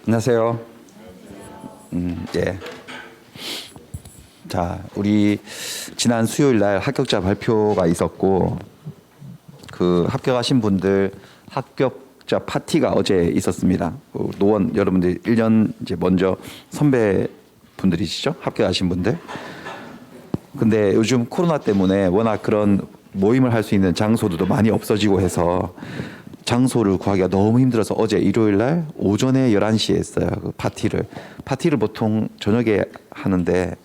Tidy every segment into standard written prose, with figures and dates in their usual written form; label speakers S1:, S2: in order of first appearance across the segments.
S1: 안녕하세요. 예. 자, 우리 지난 수요일 날 합격자 발표가 있었고, 그 합격하신 분들 합격자 파티가 어제 있었습니다. 그 노원 여러분들 1년 이제 먼저 선배 분들이시죠? 합격하신 분들. 근데 요즘 코로나 때문에 워낙 그런 모임을 할 수 있는 장소들도 많이 없어지고 해서 장소를 구하기가 너무 힘들어서 어제 일요일 날 오전에 11시에 했어요. 그 파티를 보통 저녁에 하는데,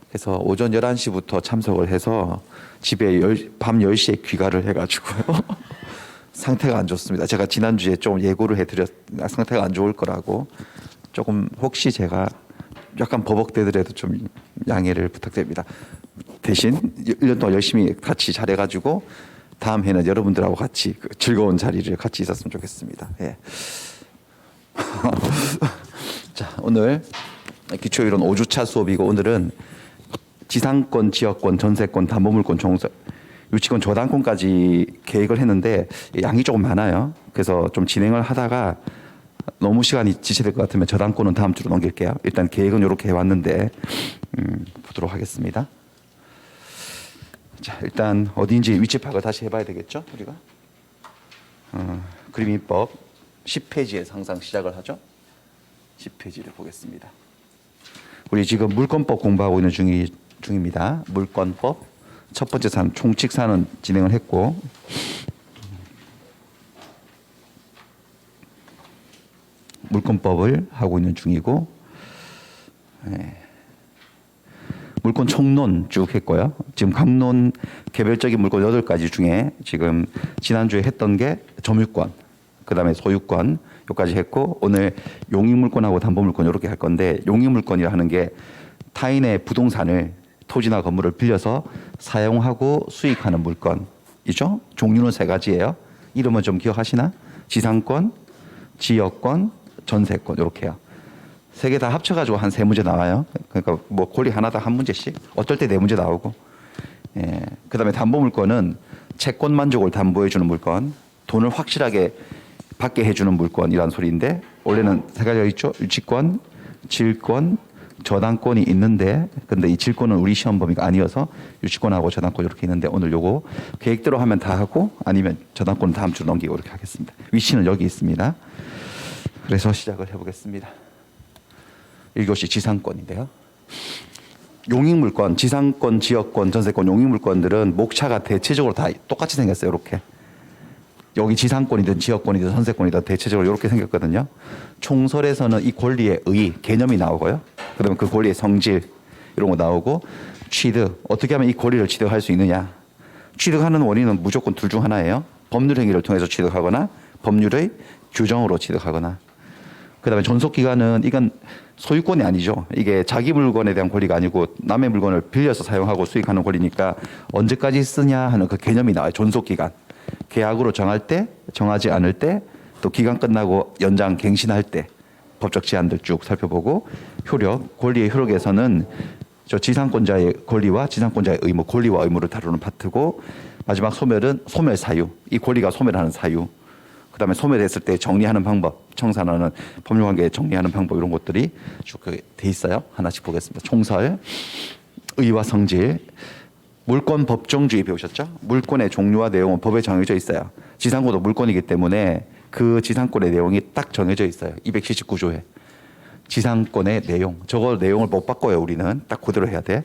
S1: 그래서 오전 11시부터 참석을 해서 집에 밤 10시에 귀가를 해가지고요. 상태가 안 좋습니다. 제가 지난주에 좀 예고를 해드렸, 상태가 안 좋을 거라고. 조금 혹시 제가 약간 버벅대더라도 좀 양해를 부탁드립니다. 대신 1년 동안 열심히 같이 잘해가지고 다음 해는 여러분들하고 같이 그 즐거운 자리를 같이 있었으면 좋겠습니다. 예. 자, 오늘 기초이론 5주차 수업이고, 오늘은 지상권, 지역권, 전세권, 담보물권, 종설, 유치권, 저당권까지 계획을 했는데 양이 조금 많아요. 그래서 좀 진행을 하다가 너무 시간이 지체될 것 같으면 저당권은 다음 주로 넘길게요. 일단 계획은 이렇게 해왔는데 보도록 하겠습니다. 자, 일단 어디인지 위치 파악을 다시 해봐야 되겠죠, 우리가. 그림인법 10페이지에서 항상 시작을 하죠. 10페이지를 보겠습니다. 우리 지금 물권법 공부하고 있는 중입니다. 물권법 첫 번째 산 총칙사는 진행을 했고, 물권법을 하고 있는 중이고, 네. 물권 총론 쭉 했고요. 지금 강론 개별적인 물권 8가지 중에 지금 지난주에 했던 게 점유권, 그 다음에 소유권 여기까지 했고, 오늘 용익물권하고 담보물권 이렇게 할 건데, 용익물권이라 하는 게 타인의 부동산을, 토지나 건물을 빌려서 사용하고 수익하는 물건이죠. 종류는 3가지예요. 이름은 좀 기억하시나? 지상권, 지역권, 전세권 이렇게요. 3개 다 합쳐가지고 한 3문제 나와요. 그러니까 뭐 권리 하나당 한 문제씩. 어떨 때 4문제 나오고. 예. 그다음에 담보물권은 채권 만족을 담보해주는 물건, 돈을 확실하게 받게 해주는 물건이란 소리인데, 원래는 3가지가 있죠. 유치권, 질권, 저당권이 있는데, 근데 이 질권은 우리 시험 범위가 아니어서 유치권하고 저당권 이렇게 있는데, 오늘 요거 계획대로 하면 다 하고, 아니면 저당권은 다음 주로 넘기고 이렇게 하겠습니다. 위치는 여기 있습니다. 그래서 시작을 해보겠습니다. 1교시 지상권인데요. 용익물권, 지상권, 지역권, 전세권, 용익물권들은 목차가 대체적으로 다 똑같이 생겼어요. 이렇게. 여기 지상권이든 지역권이든 전세권이든 대체적으로 이렇게 생겼거든요. 총설에서는 이 권리의 의, 개념이 나오고요. 그러면 그 권리의 성질 이런 거 나오고, 취득, 어떻게 하면 이 권리를 취득할 수 있느냐. 취득하는 원인은 무조건 둘 중 하나예요. 법률 행위를 통해서 취득하거나 법률의 규정으로 취득하거나. 그다음에 존속기간은 이건 소유권이 아니죠. 이게 자기 물건에 대한 권리가 아니고 남의 물건을 빌려서 사용하고 수익하는 권리니까 언제까지 쓰냐 하는 그 개념이 나와요. 존속기간. 계약으로 정할 때, 정하지 않을 때, 또 기간 끝나고 연장 갱신할 때 법적 제한들 쭉 살펴보고, 효력, 권리의 효력에서는 저 지상권자의 권리와 지상권자의 의무, 권리와 의무를 다루는 파트고, 마지막 소멸은 소멸 사유, 이 권리가 소멸하는 사유, 그 다음에 소멸했을 때 정리하는 방법, 청산하는 법률관계 정리하는 방법, 이런 것들이 쭉 돼 있어요. 하나씩 보겠습니다. 총설, 의와 성질, 물권 법정주의 배우셨죠? 물권의 종류와 내용은 법에 정해져 있어요. 지상권도 물권이기 때문에 그 지상권의 내용이 딱 정해져 있어요. 279조에. 지상권의 내용, 저거 내용을 못 바꿔요. 우리는 딱 그대로 해야 돼.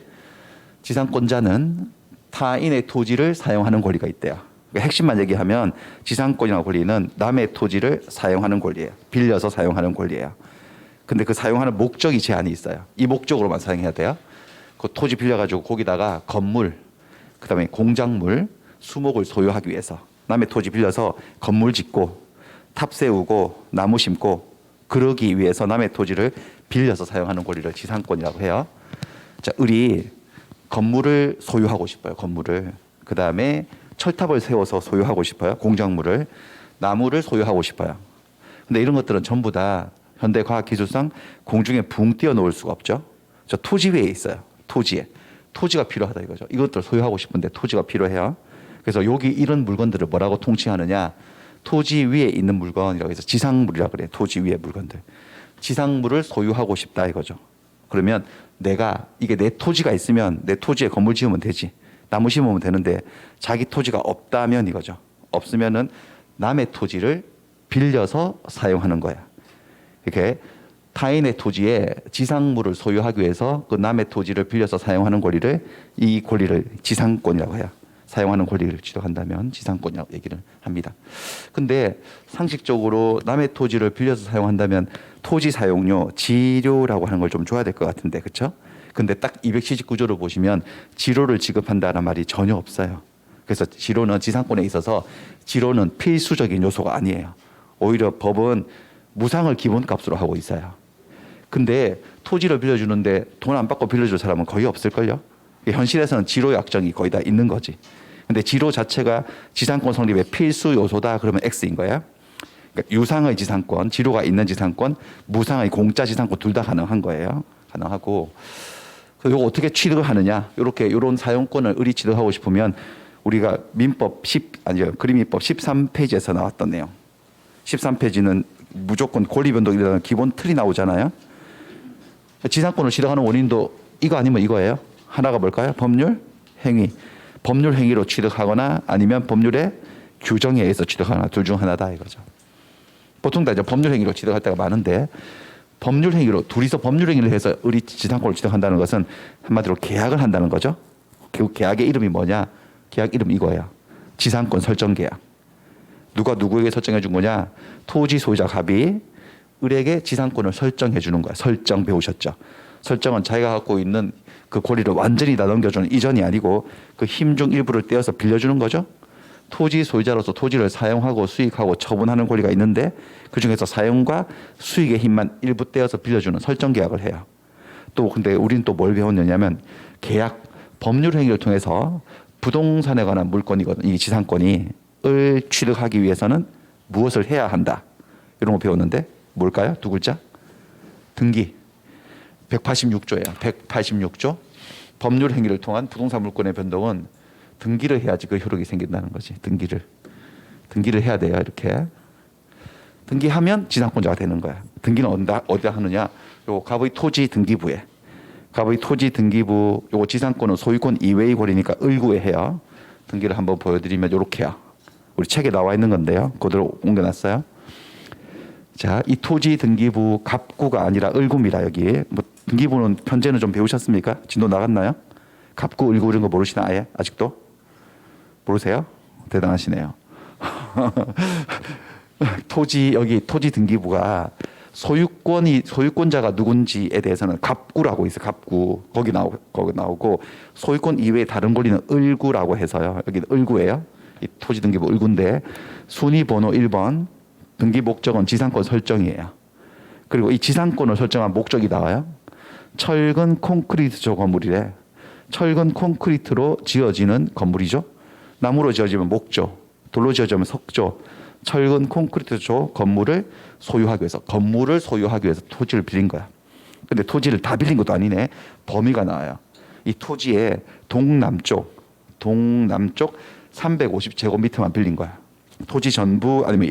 S1: 지상권자는 타인의 토지를 사용하는 권리가 있대요. 핵심만 얘기하면 지상권이라는 권리는 남의 토지를 사용하는 권리예요. 빌려서 사용하는 권리예요. 근데 그 사용하는 목적이 제한이 있어요. 이 목적으로만 사용해야 돼요. 그 토지 빌려가지고 거기다가 건물, 그 다음에 공작물, 수목을 소유하기 위해서 남의 토지 빌려서 건물 짓고 탑 세우고 나무 심고 그러기 위해서 남의 토지를 빌려서 사용하는 권리를 지상권이라고 해요. 자, 우리 건물을 소유하고 싶어요. 건물을. 그 다음에 철탑을 세워서 소유하고 싶어요. 공작물을. 나무를 소유하고 싶어요. 근데 이런 것들은 전부 다 현대 과학기술상 공중에 붕 띄워놓을 수가 없죠. 저 토지 위에 있어요. 토지에. 토지가 필요하다 이거죠. 이것들 소유하고 싶은데 토지가 필요해요. 그래서 여기 이런 물건들을 뭐라고 통칭하느냐. 토지 위에 있는 물건이라고 해서 지상물이라고 그래요. 토지 위의 물건들. 지상물을 소유하고 싶다 이거죠. 그러면 내가 이게 내 토지가 있으면 내 토지에 건물 지으면 되지. 나무 심으면 되는데 자기 토지가 없다면 이거죠. 없으면은 남의 토지를 빌려서 사용하는 거야. 이렇게 타인의 토지에 지상물을 소유하기 위해서 그 남의 토지를 빌려서 사용하는 권리를 이 권리를 지상권이라고 해요. 사용하는 권리를 취득한다면 지상권이라고 얘기를 합니다. 근데 상식적으로 남의 토지를 빌려서 사용한다면 토지 사용료, 지료라고 하는 걸 좀 줘야 될 것 같은데, 그렇죠? 근데 딱 279조를 보시면 지료를 지급한다는 말이 전혀 없어요. 그래서 지료는 지상권에 있어서 지료는 필수적인 요소가 아니에요. 오히려 법은 무상을 기본값으로 하고 있어요. 근데 토지를 빌려주는데 돈 안 받고 빌려줄 사람은 거의 없을걸요? 현실에서는 지료 약정이 거의 다 있는 거지. 근데 지료 자체가 지상권 성립의 필수 요소다 그러면 X인 거야. 그러니까 유상의 지상권, 지료가 있는 지상권, 무상의 공짜 지상권 둘 다 가능한 거예요. 가능하고. 그리고 이거 어떻게 취득을 하느냐? 이런 사용권을 의리 취득하고 싶으면 우리가 민법 그림민법 13페이지에서 나왔던 내용. 13페이지는 무조건 권리 변동이라는 기본 틀이 나오잖아요. 지상권을 취득하는 원인도 이거 아니면 이거예요. 하나가 뭘까요? 법률 행위. 법률 행위로 취득하거나 아니면 법률의 규정에 의해서 취득하거나 둘 중 하나다 이거죠. 보통 다 이제 법률 행위로 취득할 때가 많은데 법률 행위로 둘이서 법률 행위를 해서 의리 지상권을 취득한다는 것은 한마디로 계약을 한다는 거죠. 그 계약의 이름이 뭐냐? 계약 이름 이거예요. 지상권 설정 계약. 누가 누구에게 설정해 준 거냐? 토지 소유자 갑이 을에게 지상권을 설정해 주는 거야. 설정 배우셨죠? 설정은 자기가 갖고 있는 그 권리를 완전히 다 넘겨주는 이전이 아니고 그 힘 중 일부를 떼어서 빌려주는 거죠. 토지 소유자로서 토지를 사용하고 수익하고 처분하는 권리가 있는데 그중에서 사용과 수익의 힘만 일부 떼어서 빌려주는 설정 계약을 해요. 또 근데 우리는 또 뭘 배웠느냐면 계약 법률 행위를 통해서 부동산에 관한 물건이거든. 이 지상권이 을 취득하기 위해서는 무엇을 해야 한다. 이런 거 배웠는데 뭘까요? 두 글자? 등기. 186조예요. 186조. 법률 행위를 통한 부동산 물권의 변동은 등기를 해야지 그 효력이 생긴다는 거지. 등기를 해야 돼요. 이렇게. 등기하면 지상권자가 되는 거야. 등기는 어디다 하느냐? 요 갑의 토지 등기부에. 갑의 토지 등기부 요거 지상권은 소유권 이외의 권리니까 을구에 해요. 등기를 한번 보여드리면 요렇게요. 우리 책에 나와 있는 건데요. 그대로 옮겨놨어요. 자, 이 토지 등기부 갑구가 아니라 을구입니다. 여기 뭐 등기부는 현재는 좀 배우셨습니까? 진도 나갔나요? 갑구, 을구 이런 거 모르시나 아예? 아직도? 모르세요? 대단하시네요. 여기 토지 등기부가 소유권자가 누군지에 대해서는 갑구라고 있어요. 갑구. 거기 나오고 소유권 이외의 다른 권리는 을구라고 해서요. 여기는 을구예요. 이 토지 등기부 을구인데 순위 번호 1번 등기 목적은 지상권 설정이에요. 그리고 이 지상권을 설정한 목적이 나와요. 철근 콘크리트조 건물이래. 철근 콘크리트로 지어지는 건물이죠. 나무로 지어지면 목조, 돌로 지어지면 석조, 철근 콘크리트조 건물을 소유하기 위해서 토지를 빌린 거야. 근데 토지를 다 빌린 것도 아니네. 범위가 나와요. 이 토지의 동남쪽 350제곱미터만 빌린 거야. 토지 전부 아니면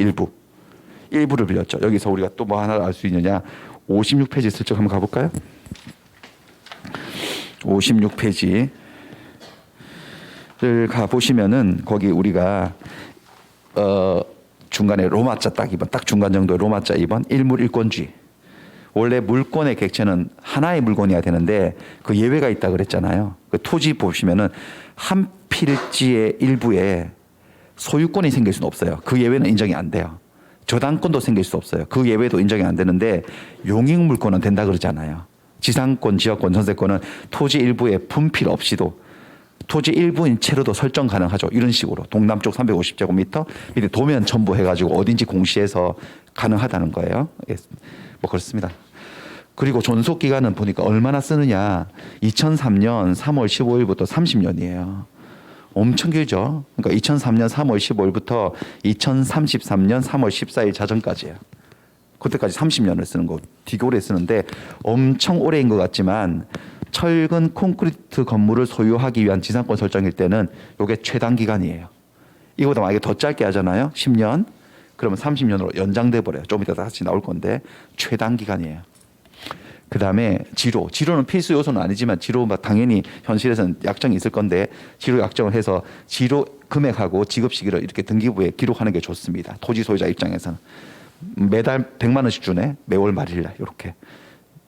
S1: 일부를 빌렸죠. 여기서 우리가 또 뭐 하나 알 수 있느냐? 56페이지 슬쩍 한번 가볼까요? 56페이지를 가보시면은 거기 우리가 중간에 로마자 딱 2번, 딱 중간 정도의 로마자 2번, 일물일권주의. 원래 물권의 객체는 하나의 물건이어야 되는데 그 예외가 있다 그랬잖아요. 그 토지 보시면은 한 필지의 일부에 소유권이 생길 수는 없어요. 그 예외는 인정이 안 돼요. 저당권도 생길 수 없어요. 그 예외도 인정이 안 되는데 용익물권은 된다 그러잖아요. 지상권, 지역권, 전세권은 토지 일부에 분필 없이도 토지 일부인 채로도 설정 가능하죠. 이런 식으로 동남쪽 350제곱미터 밑에 도면 첨부 해가지고 어딘지 공시해서 가능하다는 거예요. 뭐 그렇습니다. 그리고 존속 기간은 보니까 얼마나 쓰느냐. 2003년 3월 15일부터 30년이에요. 엄청 길죠. 그러니까 2003년 3월 15일부터 2033년 3월 14일 자정까지예요. 그때까지 30년을 쓰는 거 되게 오래 쓰는데 엄청 오래인 것 같지만 철근 콘크리트 건물을 소유하기 위한 지상권 설정일 때는 이게 최단 기간이에요. 이거보다 만약에 더 짧게 하잖아요. 10년. 그러면 30년으로 연장돼 버려요. 좀 이따 다시 나올 건데 최단 기간이에요. 그다음에 지로는 필수 요소는 아니지만 지로 당연히 현실에서는 약정이 있을 건데 지로 약정을 해서 지로 금액하고 지급 시기를 이렇게 등기부에 기록하는 게 좋습니다. 토지 소유자 입장에서는 매달 100만 원씩 주네. 매월 말일날 이렇게.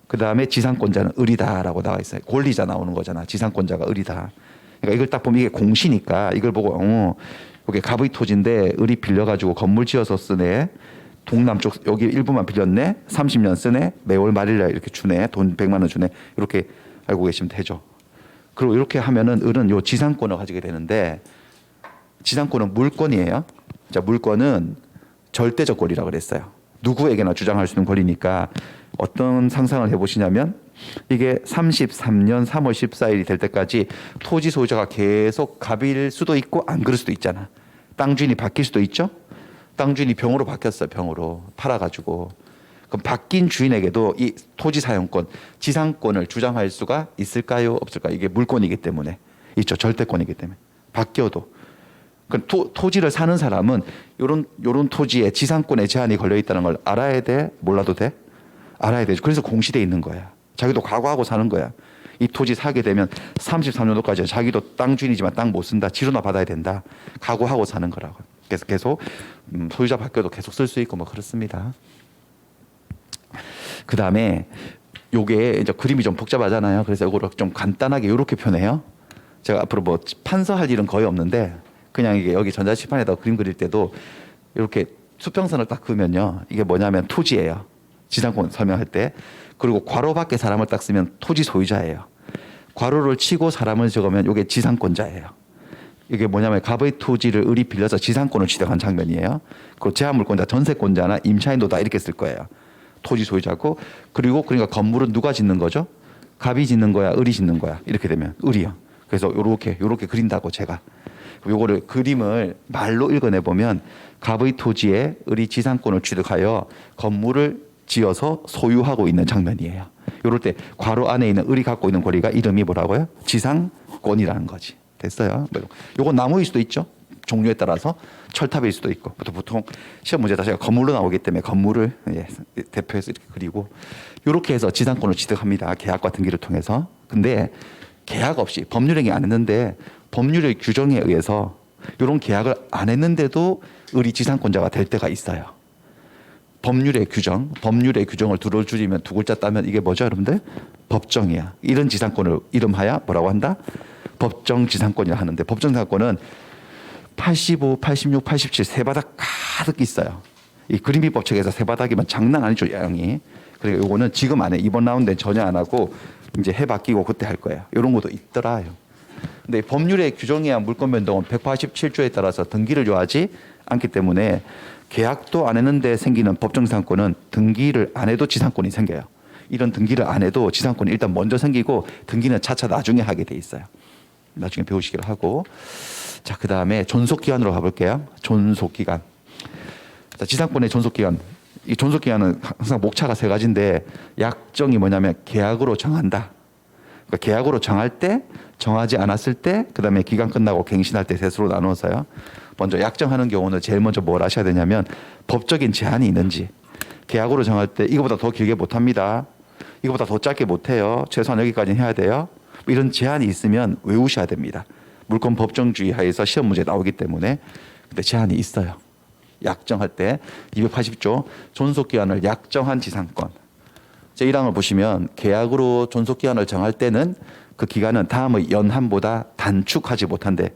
S1: 그다음에 지상권자는 을이다라고 나와 있어요. 권리자 나오는 거잖아. 지상권자가 을이다. 그러니까 이걸 딱 보면 이게 공시니까 이걸 보고 이게 갑의 토지인데 을이 빌려가지고 건물 지어서 쓰네. 동남쪽 여기 일부만 빌렸네. 30년 쓰네. 매월 말일날 이렇게 주네. 돈 100만 원 주네. 이렇게 알고 계시면 되죠. 그리고 이렇게 하면은 을은 요 지상권을 가지게 되는데 지상권은 물권이에요. 자, 물권은 절대적 권리라고 그랬어요. 누구에게나 주장할 수 있는 권리니까 어떤 상상을 해보시냐면 이게 33년 3월 14일이 될 때까지 토지 소유자가 계속 갑일 수도 있고 안 그럴 수도 있잖아. 땅 주인이 바뀔 수도 있죠. 땅 주인이 병으로 바뀌었어요. 병으로 팔아가지고. 그럼 바뀐 주인에게도 이 토지 사용권, 지상권을 주장할 수가 있을까요? 없을까요? 이게 물권이기 때문에 있죠. 절대권이기 때문에 바뀌어도. 그럼 토지를 사는 사람은 요런 토지에 지상권에 제한이 걸려 있다는 걸 알아야 돼? 몰라도 돼? 알아야 되죠. 그래서 공시돼 있는 거야. 자기도 각오하고 사는 거야. 이 토지 사게 되면 33년도까지 자기도 땅 주인이지만 땅 못 쓴다. 지로나 받아야 된다. 각오하고 사는 거라고. 그래서 계속 소유자 바뀌어도 계속 쓸 수 있고 뭐 그렇습니다. 그 다음에 요게 이제 그림이 좀 복잡하잖아요. 그래서 이거를 좀 간단하게 이렇게 표현해요. 제가 앞으로 뭐 판서할 일은 거의 없는데 그냥 이게 여기 전자칠판에다 그림 그릴 때도 이렇게 수평선을 딱 그으면요. 이게 뭐냐면 토지예요. 지상권 설명할 때. 그리고 괄호 밖에 사람을 딱 쓰면 토지 소유자예요. 괄호를 치고 사람을 적으면 이게 지상권자예요. 이게 뭐냐면 갑의 토지를 을이 빌려서 지상권을 취득한 장면이에요. 그 제한물권자, 전세권자나 임차인도다 이렇게 쓸 거예요. 토지 소유자고 그리고 그러니까 건물은 누가 짓는 거죠? 갑이 짓는 거야, 을이 짓는 거야. 이렇게 되면 을이요. 그래서 요렇게 그린다고 제가. 요거를 그림을 말로 읽어내 보면 갑의 토지에 을이 지상권을 취득하여 건물을 지어서 소유하고 있는 장면이에요. 요럴 때 괄호 안에 있는 을이 갖고 있는 권리가 이름이 뭐라고요? 지상권이라는 거지. 됐어요. 요건 나무일 수도 있죠. 종류에 따라서 철탑일 수도 있고. 보통 시험 문제 자체가 건물로 나오기 때문에 건물을 대표해서 이렇게 그리고 이렇게 해서 지상권을 취득합니다. 계약과 등기를 통해서. 근데 계약 없이 법률행위 안 했는데 법률의 규정에 의해서 이런 계약을 안 했는데도 을이 지상권자가 될 때가 있어요. 법률의 규정을 두를 줄이면 두 글자 따면 이게 뭐죠, 여러분들? 법정이야. 이런 지상권을 이름하여 뭐라고 한다? 법정 지상권이라 하는데 법정 지상권은 85, 86, 87 세 바닥 가득 있어요. 이 그림비법 책에서 세 바닥이면 장난 아니죠, 양이. 그리고 요거는 지금 안 해. 이번 라운드엔 전혀 안 하고 이제 해 바뀌고 그때 할 거예요. 이런 것도 있더라요. 근데 법률의 규정이야 물권 변동은 187조에 따라서 등기를 요하지 않기 때문에 계약도 안 했는데 생기는 법정 지상권은 등기를 안 해도 지상권이 생겨요. 이런 등기를 안 해도 지상권이 일단 먼저 생기고 등기는 차차 나중에 하게 돼 있어요. 나중에 배우시기로 하고. 자, 그 다음에 존속기간으로 가볼게요. 존속기간. 자, 지상권의 존속기간. 이 존속기간은 항상 목차가 세 가지인데 약정이 뭐냐면 계약으로 정한다. 그러니까 계약으로 정할 때, 정하지 않았을 때, 그 다음에 기간 끝나고 갱신할 때 셋으로 나누어서요. 먼저 약정하는 경우는 제일 먼저 뭘 하셔야 되냐면 법적인 제한이 있는지. 계약으로 정할 때 이거보다 더 길게 못합니다. 이거보다 더 짧게 못해요. 최소한 여기까지는 해야 돼요. 이런 제한이 있으면 외우셔야 됩니다. 물권 법정주의 하에서 시험 문제 나오기 때문에. 근데 제한이 있어요. 약정할 때 280조 존속기한을 약정한 지상권. 제1항을 보시면 계약으로 존속기한을 정할 때는 그 기간은 다음의 연한보다 단축하지 못한데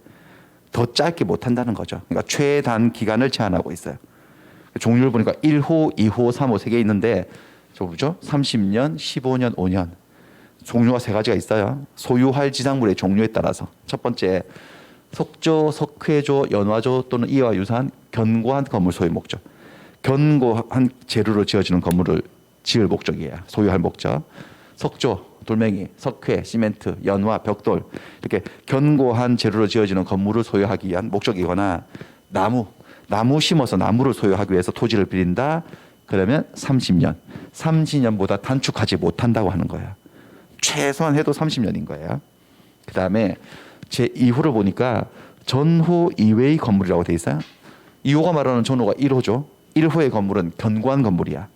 S1: 더 짧게 못한다는 거죠. 그러니까 최단 기간을 제한하고 있어요. 종류를 보니까 1호, 2호, 3호 세 개 있는데 저거죠? 30년, 15년, 5년. 종류가 세 가지가 있어요. 소유할 지상물의 종류에 따라서. 첫 번째, 석조, 석회조, 연화조 또는 이와 유사한 견고한 건물 소유 목적. 견고한 재료로 지어지는 건물을 지을 목적이에요. 소유할 목적. 석조, 돌멩이, 석회, 시멘트, 연화, 벽돌 이렇게 견고한 재료로 지어지는 건물을 소유하기 위한 목적이거나 나무 심어서 나무를 소유하기 위해서 토지를 빌린다. 그러면 30년. 30년보다 단축하지 못한다고 하는 거예요. 최소한 해도 30년인 거예요. 그 다음에 제2호를 보니까 전호 이외의 건물이라고 돼 있어요. 2호가 말하는 전호가 1호죠. 1호의 건물은 견고한 건물이야.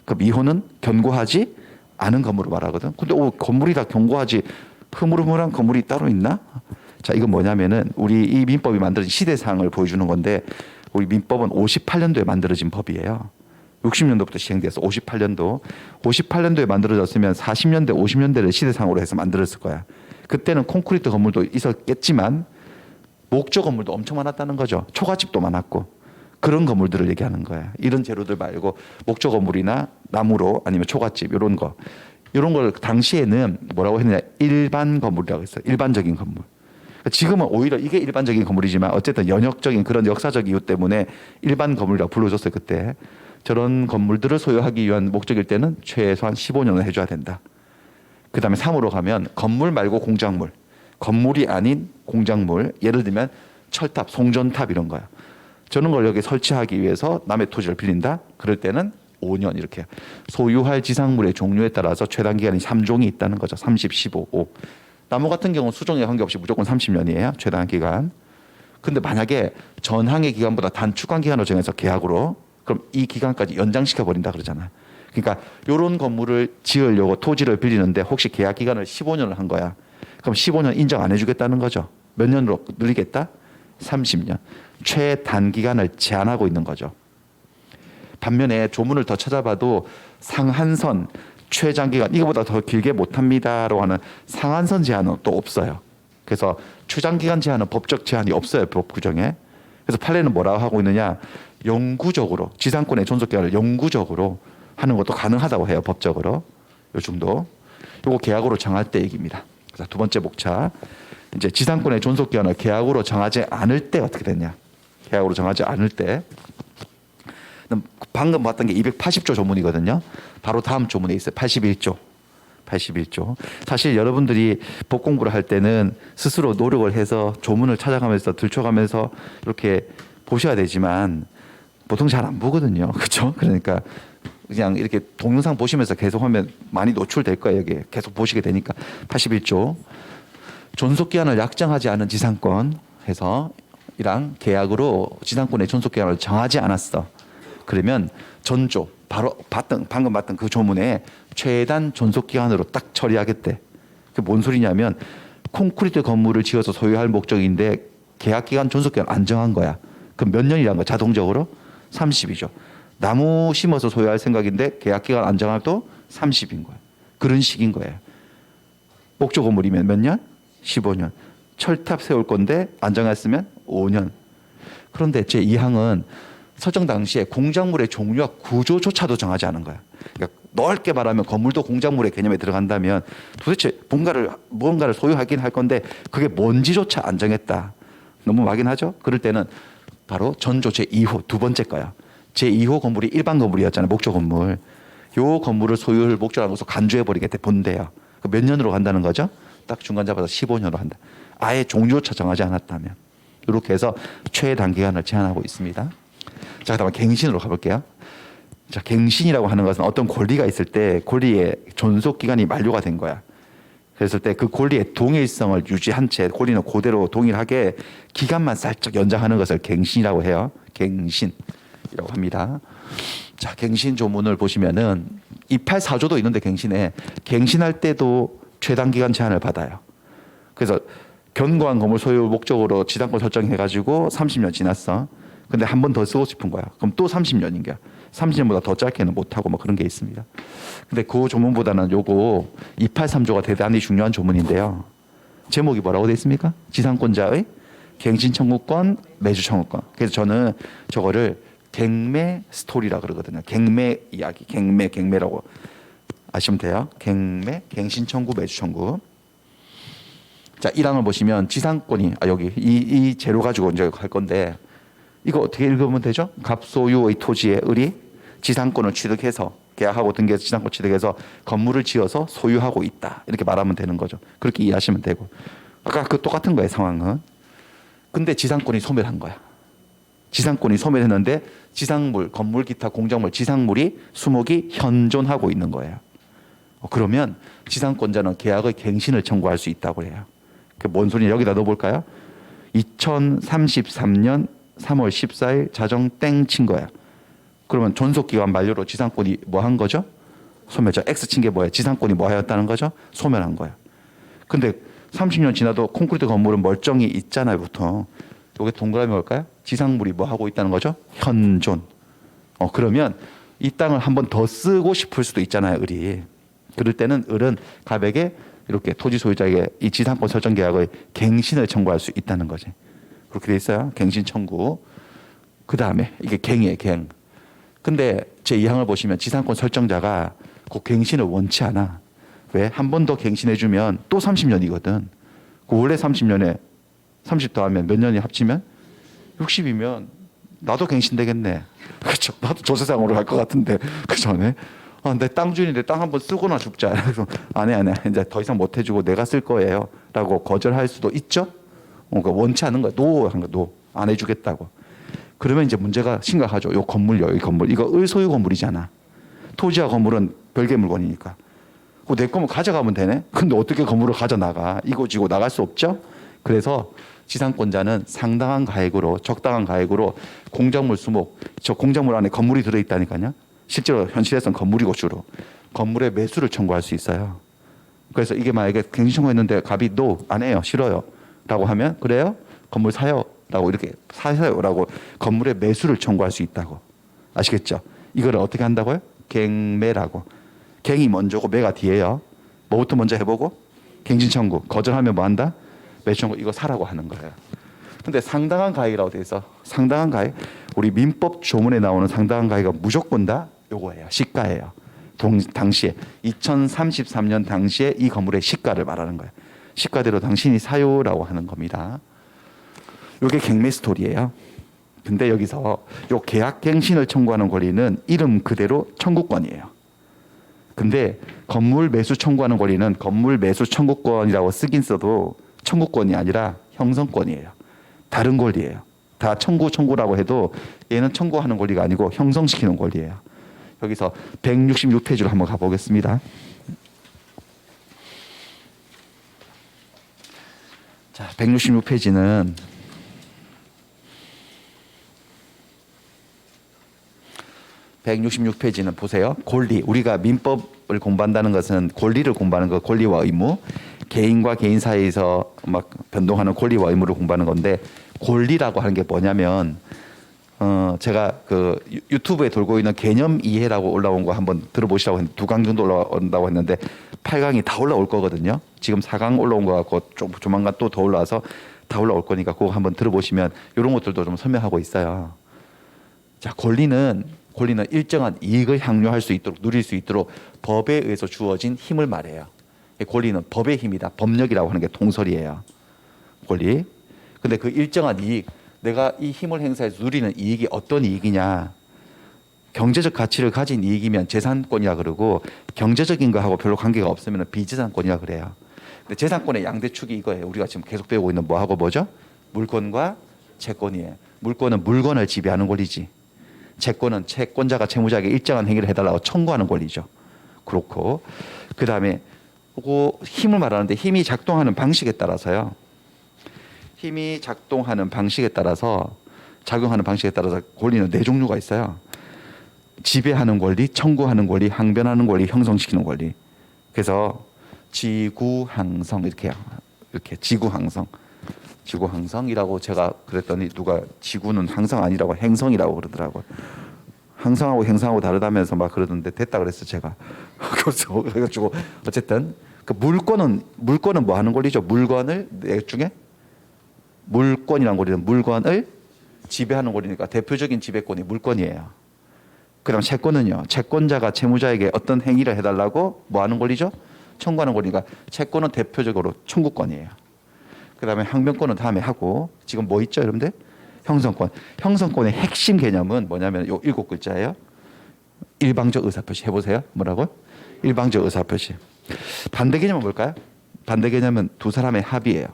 S1: 그럼 2호는 견고하지 않은 건물을 말하거든. 근데 건물이 다 견고하지 흐물흐물한 건물이 따로 있나? 자, 이건 뭐냐면은 우리 이 민법이 만들어진 시대상을 보여주는 건데 우리 민법은 58년도에 만들어진 법이에요. 60년도부터 시행돼서 58년도에 만들어졌으면 40년대, 50년대를 시대상으로 해서 만들었을 거야. 그때는 콘크리트 건물도 있었겠지만 목조 건물도 엄청 많았다는 거죠. 초가집도 많았고 그런 건물들을 얘기하는 거야. 이런 재료들 말고 목조 건물이나 나무로 아니면 초가집 이런 거. 이런 걸 당시에는 뭐라고 했느냐. 일반 건물이라고 했어요. 일반적인 건물. 지금은 오히려 이게 일반적인 건물이지만 어쨌든 연역적인 그런 역사적 이유 때문에 일반 건물이라고 불러줬어요. 그때. 저런 건물들을 소유하기 위한 목적일 때는 최소한 15년을 해줘야 된다. 그 다음에 3으로 가면 건물 말고 공작물. 건물이 아닌 공작물. 예를 들면 철탑, 송전탑 이런 거야. 저런 걸 여기 설치하기 위해서 남의 토지를 빌린다. 그럴 때는 5년 이렇게. 소유할 지상물의 종류에 따라서 최단 기간이 3종이 있다는 거죠. 30, 15, 5. 나무 같은 경우는 수종에 관계없이 무조건 30년이에요. 최단 기간. 근데 만약에 전항의 기간보다 단축한 기간을 정해서 계약으로 그럼 이 기간까지 연장시켜 버린다 그러잖아요. 그러니까 이런 건물을 지으려고 토지를 빌리는데 혹시 계약 기간을 15년을 한 거야. 그럼 15년 인정 안 해주겠다는 거죠. 몇 년으로 늘리겠다? 30년. 최단기간을 제한하고 있는 거죠. 반면에 조문을 더 찾아봐도 상한선, 최장기간 이거보다 더 길게 못합니다라고 하는 상한선 제한은 또 없어요. 그래서 최장기간 제한은 법적 제한이 없어요. 법 규정에. 그래서 판례는 뭐라고 하고 있느냐. 영구적으로 지상권의 존속기간을 영구적으로 하는 것도 가능하다고 해요. 법적으로. 요 정도. 요거 계약으로 정할 때 얘기입니다. 자, 두 번째 목차. 이제 지상권의 존속기간을 계약으로 정하지 않을 때 어떻게 되냐. 계약으로 정하지 않을 때. 방금 봤던 게 280조 조문이거든요. 바로 다음 조문에 있어요. 81조. 81조. 사실 여러분들이 법 공부를 할 때는 스스로 노력을 해서 조문을 찾아가면서 들춰가면서 이렇게 보셔야 되지만 보통 잘 안 보거든요. 그렇죠? 그러니까 그냥 이렇게 동영상 보시면서 계속 하면 많이 노출될 거예요. 여기 계속 보시게 되니까. 81조. 존속기한을 약정하지 않은 지상권 해서 이랑 계약으로 지상권의 존속기한을 정하지 않았어. 그러면 전조 바로 방금 봤던 그 조문에 최단 존속기한으로 딱 처리하겠대. 그게 뭔 소리냐면 콘크리트 건물을 지어서 소유할 목적인데 계약기간 존속기한 안 정한 거야. 그럼 몇 년이란 거야? 자동적으로 30이죠. 나무 심어서 소유할 생각인데 계약기간 안 정해도 30인 거야. 그런 식인 거예요. 목조 건물이면 몇 년? 15년. 철탑 세울 건데 안 정했으면 5년. 그런데 제2항은 설정 당시에 공작물의 종류와 구조조차도 정하지 않은 거야. 그러니까 넓게 말하면 건물도 공작물의 개념에 들어간다면 도대체 뭔가를 소유하긴 할 건데 그게 뭔지조차 안 정했다. 너무 막연하죠? 그럴 때는 바로 전조 제2호 두 번째 거야. 제2호 건물이 일반 건물이었잖아요. 목조 건물. 요 건물을 소유를 목조로 하고서 간주해버리겠대. 본대요. 몇 년으로 간다는 거죠? 딱 중간 잡아서 15년으로 한다. 아예 종류조차 정하지 않았다면. 이렇게 해서 최단기간을 제한하고 있습니다. 자, 그다음에 갱신으로 가볼게요. 자, 갱신이라고 하는 것은 어떤 권리가 있을 때 권리의 존속 기간이 만료가 된 거야. 그랬을 때 그 권리의 동일성을 유지한 채 권리는 그대로 동일하게 기간만 살짝 연장하는 것을 갱신이라고 해요. 갱신이라고 합니다. 자, 갱신 조문을 보시면은 284조도 있는데 갱신할 때도 최단 기간 제한을 받아요. 그래서 견고한 건물 소유 목적으로 지상권 설정해가지고 30년 지났어. 근데 한 번 더 쓰고 싶은 거야. 그럼 또 30년인 거야. 30년보다 더 짧게는 못하고 뭐 그런 게 있습니다. 근데 그 조문보다는 요거 283조가 대단히 중요한 조문인데요. 제목이 뭐라고 되어 있습니까? 지상권자의 갱신 청구권, 매주 청구권. 그래서 저는 저거를 갱매 스토리라 그러거든요. 갱매 이야기, 갱매라고 아시면 돼요. 갱매, 갱신 청구, 매주 청구. 자, 1항을 보시면 지상권이 여기 이 재료 가지고 이제 할 건데 이거 어떻게 읽으면 되죠? 갑소유의 토지의 을이 지상권을 취득해서 계약하고 등기해서 지상권 취득해서 건물을 지어서 소유하고 있다. 이렇게 말하면 되는 거죠. 그렇게 이해하시면 되고. 아까 그 똑같은 거예요, 상황은. 근데 지상권이 소멸한 거야. 지상권이 소멸했는데 지상물, 건물, 기타, 공작물, 지상물이 수목이 현존하고 있는 거예요. 그러면 지상권자는 계약의 갱신을 청구할 수 있다고 해요. 그 뭔 소리냐? 여기다 넣어볼까요? 2033년 3월 14일 자정 땡 친 거야. 그러면 존속기간 만료로 지상권이 뭐 한 거죠? 소멸자. X 친 게 뭐예요? 지상권이 뭐 하였다는 거죠? 소멸한 거예요. 근데 30년 지나도 콘크리트 건물은 멀쩡히 있잖아요, 보통. 요게 동그라미 뭘까요? 지상물이 뭐 하고 있다는 거죠? 현존. 그러면 이 땅을 한 번 더 쓰고 싶을 수도 있잖아요, 을이. 그럴 때는 을은 갑에게 이렇게 토지 소유자에게 이 지상권 설정 계약의 갱신을 청구할 수 있다는 거지. 그렇게 돼 있어요. 갱신 청구. 그 다음에 이게 갱이에요, 갱. 근데 제 2항을 보시면 지상권 설정자가 그 갱신을 원치 않아. 왜? 한 번 더 갱신해주면 또 30년이거든. 그 원래 30년에 30 더하면 몇 년이 합치면 60이면 나도 갱신되겠네. 그렇죠. 나도 저 세상으로 갈 것 같은데. 그죠? 네? 내 땅 주인인데 땅 한번 쓰거나 죽자. 그래서 안 해. 이제 더 이상 못 해주고 내가 쓸 거예요. 라고 거절할 수도 있죠. 그러니까 원치 않은 거야. 노. 한 거. 노. 안 해주겠다고. 그러면 이제 문제가 심각하죠. 요 건물요. 이 건물. 이거 을 소유 건물이잖아. 토지와 건물은 별개 물건이니까. 내 거면 가져가면 되네. 근데 어떻게 건물을 가져나가? 이거 지고 나갈 수 없죠. 그래서 지상권자는 상당한 가액으로, 적당한 가액으로 공작물 수목, 저 공작물 안에 건물이 들어있다니까요. 실제로 현실에서는 건물이고 주로 건물의 매수를 청구할 수 있어요. 그래서 이게 만약에 갱신 청구했는데 갑이 노, 안 해요, 싫어요 라고 하면 그래요? 건물 사요 라고 이렇게 사세요 라고 건물의 매수를 청구할 수 있다고. 아시겠죠? 이걸 어떻게 한다고요? 갱매라고. 갱이 먼저고 매가 뒤에요. 뭐부터 먼저 해보고? 갱신 청구. 거절하면 뭐 한다? 매수 청구. 이거 사라고 하는 거예요. 근데 상당한 가액이라고 돼 있어. 상당한 가액. 우리 민법 조문에 나오는 상당한 가액은 무조건 다 요거예요. 시가예요. 당시에 2033년 당시에 이 건물의 시가를 말하는 거예요. 시가대로 당신이 사요라고 하는 겁니다. 요게 갱매 스토리예요. 근데 여기서 요 계약 갱신을 청구하는 권리는 이름 그대로 청구권이에요. 근데 건물 매수 청구하는 권리는 건물 매수 청구권이라고 쓰긴 써도 청구권이 아니라 형성권이에요. 다른 권리예요. 다 청구라고 해도 얘는 청구하는 권리가 아니고 형성시키는 권리예요. 여기서 166페이지로 한번 가보겠습니다. 자, 166페이지는 보세요. 권리. 우리가 민법을 공부한다는 것은 권리를 공부하는 거, 권리와 의무. 개인과 개인 사이에서 막 변동하는 권리와 의무를 공부하는 건데, 권리라고 하는 게 뭐냐면, 제가 그 유튜브에 돌고 있는 개념 이해라고 올라온 거 한번 들어보시라고 했는데, 2강 정도 올라온다고 했는데 8강이 다 올라올 거거든요. 지금 4강 올라온 거 같고 조만간 또 더 올라와서 다 올라올 거니까 그거 한번 들어보시면 이런 것들도 좀 설명하고 있어요. 자, 권리는 일정한 이익을 향유할 수 있도록, 누릴 수 있도록 법에 의해서 주어진 힘을 말해요. 권리는 법의 힘이다. 법력이라고 하는 게 통설이에요. 권리. 근데 그 일정한 이익, 내가 이 힘을 행사해서 누리는 이익이 어떤 이익이냐. 경제적 가치를 가진 이익이면 재산권이라 그러고, 경제적인 거하고 별로 관계가 없으면 비재산권이라 그래요. 근데 재산권의 양대축이 이거예요. 우리가 지금 계속 배우고 있는 뭐하고 뭐죠? 물권과 채권이에요. 물권은 물건을 지배하는 권리지. 채권은 채권자가 채무자에게 일정한 행위를 해달라고 청구하는 권리죠. 그렇고, 그 다음에 그 힘을 말하는데, 힘이 작동하는 방식에 따라서요. 힘이 작동하는 방식에 따라서, 작용하는 방식에 따라서 권리는 4종류가 있어요. 지배하는 권리, 청구하는 권리, 항변하는 권리, 형성시키는 권리. 그래서 지구항성 이렇게 지구항성이라고 제가 그랬더니 누가 지구는 항성 아니라고 행성이라고 그러더라고요. 항성하고 행성하고 다르다면서 막 그러던데 됐다 그랬어 제가. 그래가지고 어쨌든 그 물건은 뭐 하는 권리죠? 물건을 중에 물권이라는 권리는 물건을 지배하는 권리니까 대표적인 지배권이 물건이에요. 그다음 채권은요. 채권자가 채무자에게 어떤 행위를 해달라고 뭐 하는 권리죠? 청구하는 권리가, 채권은 대표적으로 청구권이에요. 그다음에 항변권은 다음에 하고, 지금 뭐 있죠, 여러분들? 형성권. 형성권의 핵심 개념은 뭐냐면 요 7글자예요. 일방적 의사표시. 해보세요. 뭐라고? 일방적 의사표시. 반대 개념은 뭘까요? 반대 개념은 두 사람의 합의예요.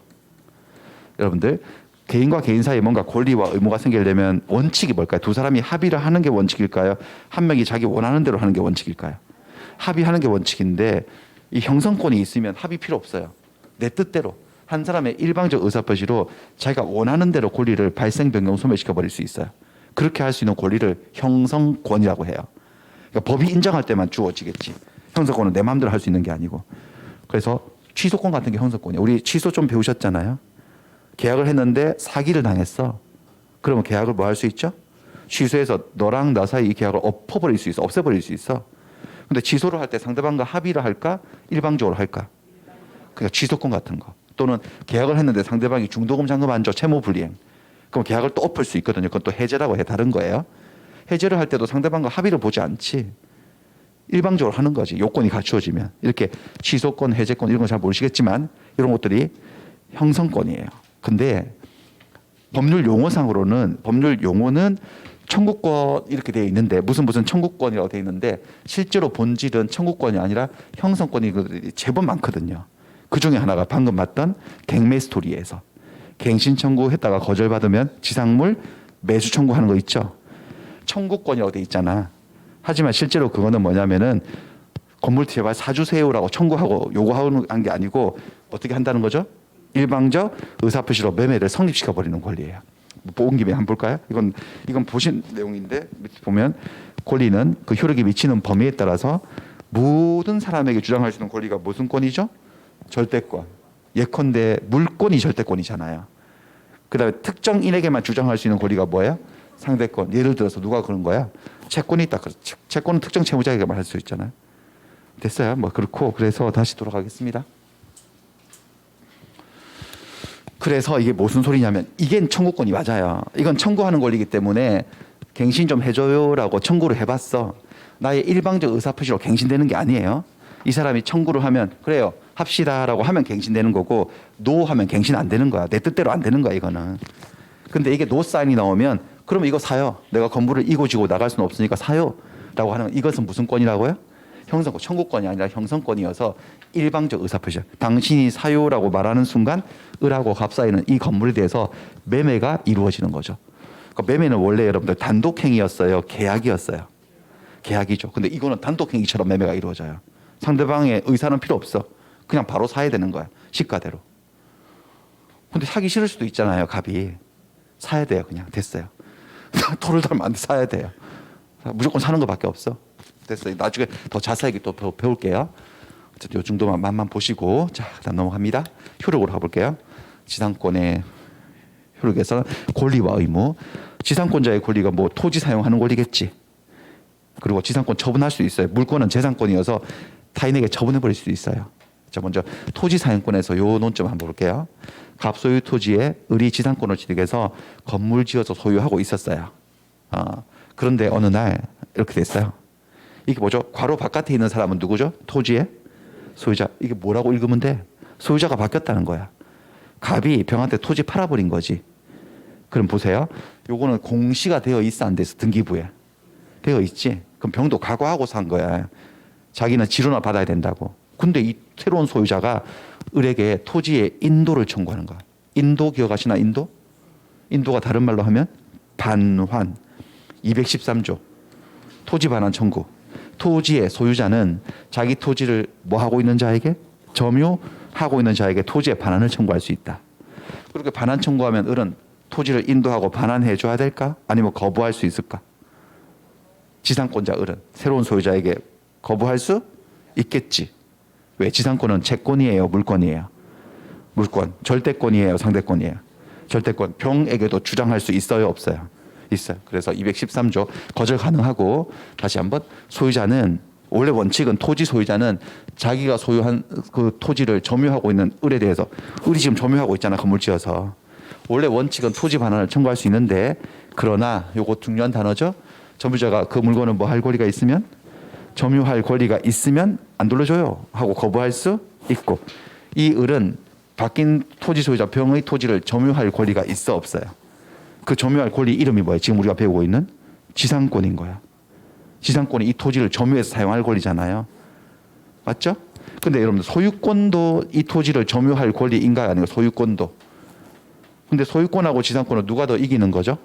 S1: 여러분들, 개인과 개인 사이에 뭔가 권리와 의무가 생기려면 원칙이 뭘까요? 두 사람이 합의를 하는 게 원칙일까요? 한 명이 자기 원하는 대로 하는 게 원칙일까요? 합의하는 게 원칙인데, 이 형성권이 있으면 합의 필요 없어요. 내 뜻대로 한 사람의 일방적 의사표시로 자기가 원하는 대로 권리를 발생, 변경, 소멸시켜 버릴 수 있어요. 그렇게 할 수 있는 권리를 형성권이라고 해요. 그러니까 법이 인정할 때만 주어지겠지. 형성권은 내 마음대로 할 수 있는 게 아니고. 그래서 취소권 같은 게 형성권이에요. 우리 취소 좀 배우셨잖아요. 계약을 했는데 사기를 당했어. 그러면 계약을 뭐 할 수 있죠? 취소해서 너랑 나 사이 이 계약을 엎어버릴 수 있어. 없애버릴 수 있어. 근데 취소를 할 때 상대방과 합의를 할까? 일방적으로 할까? 그러니까 취소권 같은 거. 또는 계약을 했는데 상대방이 중도금 잔금 안 줘. 채무 불이행. 그럼 계약을 또 엎을 수 있거든요. 그건 또 해제라고 해. 다른 거예요. 해제를 할 때도 상대방과 합의를 보지 않지. 일방적으로 하는 거지. 요건이 갖추어지면. 이렇게 취소권, 해제권 이런 건 잘 모르시겠지만 이런 것들이 형성권이에요. 근데 법률 용어는 청구권 이렇게 되어 있는데 무슨 청구권이라고 되어 있는데 실제로 본질은 청구권이 아니라 형성권이 제법 많거든요. 그 중에 하나가 방금 봤던 갱매 스토리에서 갱신 청구했다가 거절받으면 지상물 매수 청구하는 거 있죠. 청구권이라고 되어 있잖아. 하지만 실제로 그거는 뭐냐면은 건물 제발 사주세요라고 청구하고 요구하는 게 아니고 어떻게 한다는 거죠? 일방적 의사표시로 매매를 성립시켜 버리는 권리예요. 본 김에 한번 볼까요? 이건 보신 내용인데 밑에 보면 권리는 그 효력이 미치는 범위에 따라서 모든 사람에게 주장할 수 있는 권리가 무슨 권이죠? 절대권. 예컨대 물권이 절대권이잖아요. 그다음에 특정인에게만 주장할 수 있는 권리가 뭐예요? 상대권. 예를 들어서 누가 그런 거야? 채권이 있다. 채권은 특정 채무자에게만 할 수 있잖아요. 됐어요. 뭐 그렇고 그래서 다시 돌아가겠습니다. 그래서 이게 무슨 소리냐면 이게 청구권이 맞아요. 이건 청구하는 권리이기 때문에 갱신 좀 해줘요라고 청구를 해봤어. 나의 일방적 의사표시로 갱신되는 게 아니에요. 이 사람이 청구를 하면 그래요. 합시다라고 하면 갱신되는 거고 노 하면 갱신 안 되는 거야. 내 뜻대로 안 되는 거야 이거는. 근데 이게 노 사인이 나오면 그러면 이거 사요. 내가 건물을 이고 지고 나갈 수는 없으니까 사요. 라고 하는 이것은 무슨 권이라고요? 형성권, 청구권이 아니라 형성권이어서 일방적 의사표시. 당신이 사요라고 말하는 순간 을하고 갑 사이는 이 건물에 대해서 매매가 이루어지는 거죠. 그러니까 매매는 원래 여러분들 단독행위였어요? 계약이었어요? 계약이죠. 근데 이거는 단독행위처럼 매매가 이루어져요. 상대방의 의사는 필요 없어. 그냥 바로 사야 되는 거야. 시가대로. 근데 사기 싫을 수도 있잖아요. 갑이. 사야 돼요. 그냥. 됐어요. 토를 달면 안 돼. 사야 돼요. 무조건 사는 것밖에 없어. 됐어요. 나중에 더 자세하게 또 배울게요. 어쨌든 이 정도만 만만 보시고 자, 그다음 넘어갑니다. 효력으로 가볼게요. 지상권의 효력에서 권리와 의무. 지상권자의 권리가 뭐 토지 사용하는 권리겠지. 그리고 지상권 처분할 수 있어요. 물권은 재산권이어서 타인에게 처분해버릴 수도 있어요. 자, 먼저 토지 사용권에서 요 논점 한번 볼게요. 갑소유 토지에 을이 지상권을 취득해서 건물 지어서 소유하고 있었어요. 그런데 어느 날 이렇게 됐어요. 이게 뭐죠? 괄호 바깥에 있는 사람은 누구죠? 토지의 소유자. 이게 뭐라고 읽으면 돼? 소유자가 바뀌었다는 거야. 갑이 병한테 토지 팔아버린 거지. 그럼 보세요. 요거는 공시가 되어 있어 안 돼서 등기부에 되어 있지. 그럼 병도 각오하고 산 거야. 자기는 지료나 받아야 된다고. 근데 이 새로운 소유자가 을에게 토지의 인도를 청구하는 거야. 인도 기억하시나? 인도? 인도가 다른 말로 하면 반환. 213조. 토지 반환 청구. 토지의 소유자는 자기 토지를 뭐 하고 있는 자에게? 점유하고 있는 자에게 토지의 반환을 청구할 수 있다. 그렇게 반환 청구하면 을은 토지를 인도하고 반환해 줘야 될까? 아니면 거부할 수 있을까? 지상권자 을은 새로운 소유자에게 거부할 수 있겠지. 왜? 지상권은 채권이에요, 물권이에요? 물권. 절대권이에요, 상대권이에요? 절대권. 병에게도 주장할 수 있어요, 없어요? 있어요. 그래서 213조 거절 가능하고 다시 한번 소유자는 원래 원칙은 토지 소유자는 자기가 소유한 그 토지를 점유하고 있는 을에 대해서 을이 지금 점유하고 있잖아, 건물 지어서. 원래 원칙은 토지 반환을 청구할 수 있는데 그러나 요거 중요한 단어죠. 점유자가 그 물건을 뭐 할 권리가 있으면 점유할 권리가 있으면 안 돌려줘요 하고 거부할 수 있고 이 을은 바뀐 토지 소유자 병의 토지를 점유할 권리가 있어 없어요? 그 점유할 권리 이름이 뭐예요? 지금 우리가 배우고 있는 지상권인 거야. 지상권이 이 토지를 점유해서 사용할 권리잖아요. 맞죠? 근데 여러분들 소유권도 이 토지를 점유할 권리인가요? 아니면 소유권도? 근데 소유권하고 지상권은 누가 더 이기는 거죠?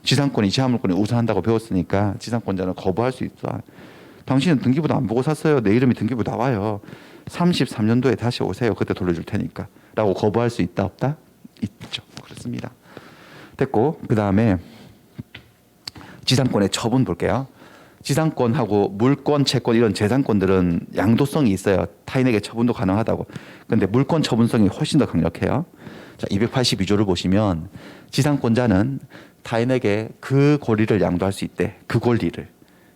S1: 지상권이 지하물권이 우선한다고 배웠으니까 지상권자는 거부할 수 있어. 당신은 등기부도 안 보고 샀어요. 내 이름이 등기부 나와요. 33년도에 다시 오세요. 그때 돌려줄 테니까. 라고 거부할 수 있다 없다? 있죠. 그렇습니다. 됐고 그 다음에 지상권의 처분 볼게요. 지상권하고 물권, 채권 이런 재산권들은 양도성이 있어요. 타인에게 처분도 가능하다고. 근데 물권 처분성이 훨씬 더 강력해요. 자, 282조를 보시면 지상권자는 타인에게 그 권리를 양도할 수 있대. 그 권리를.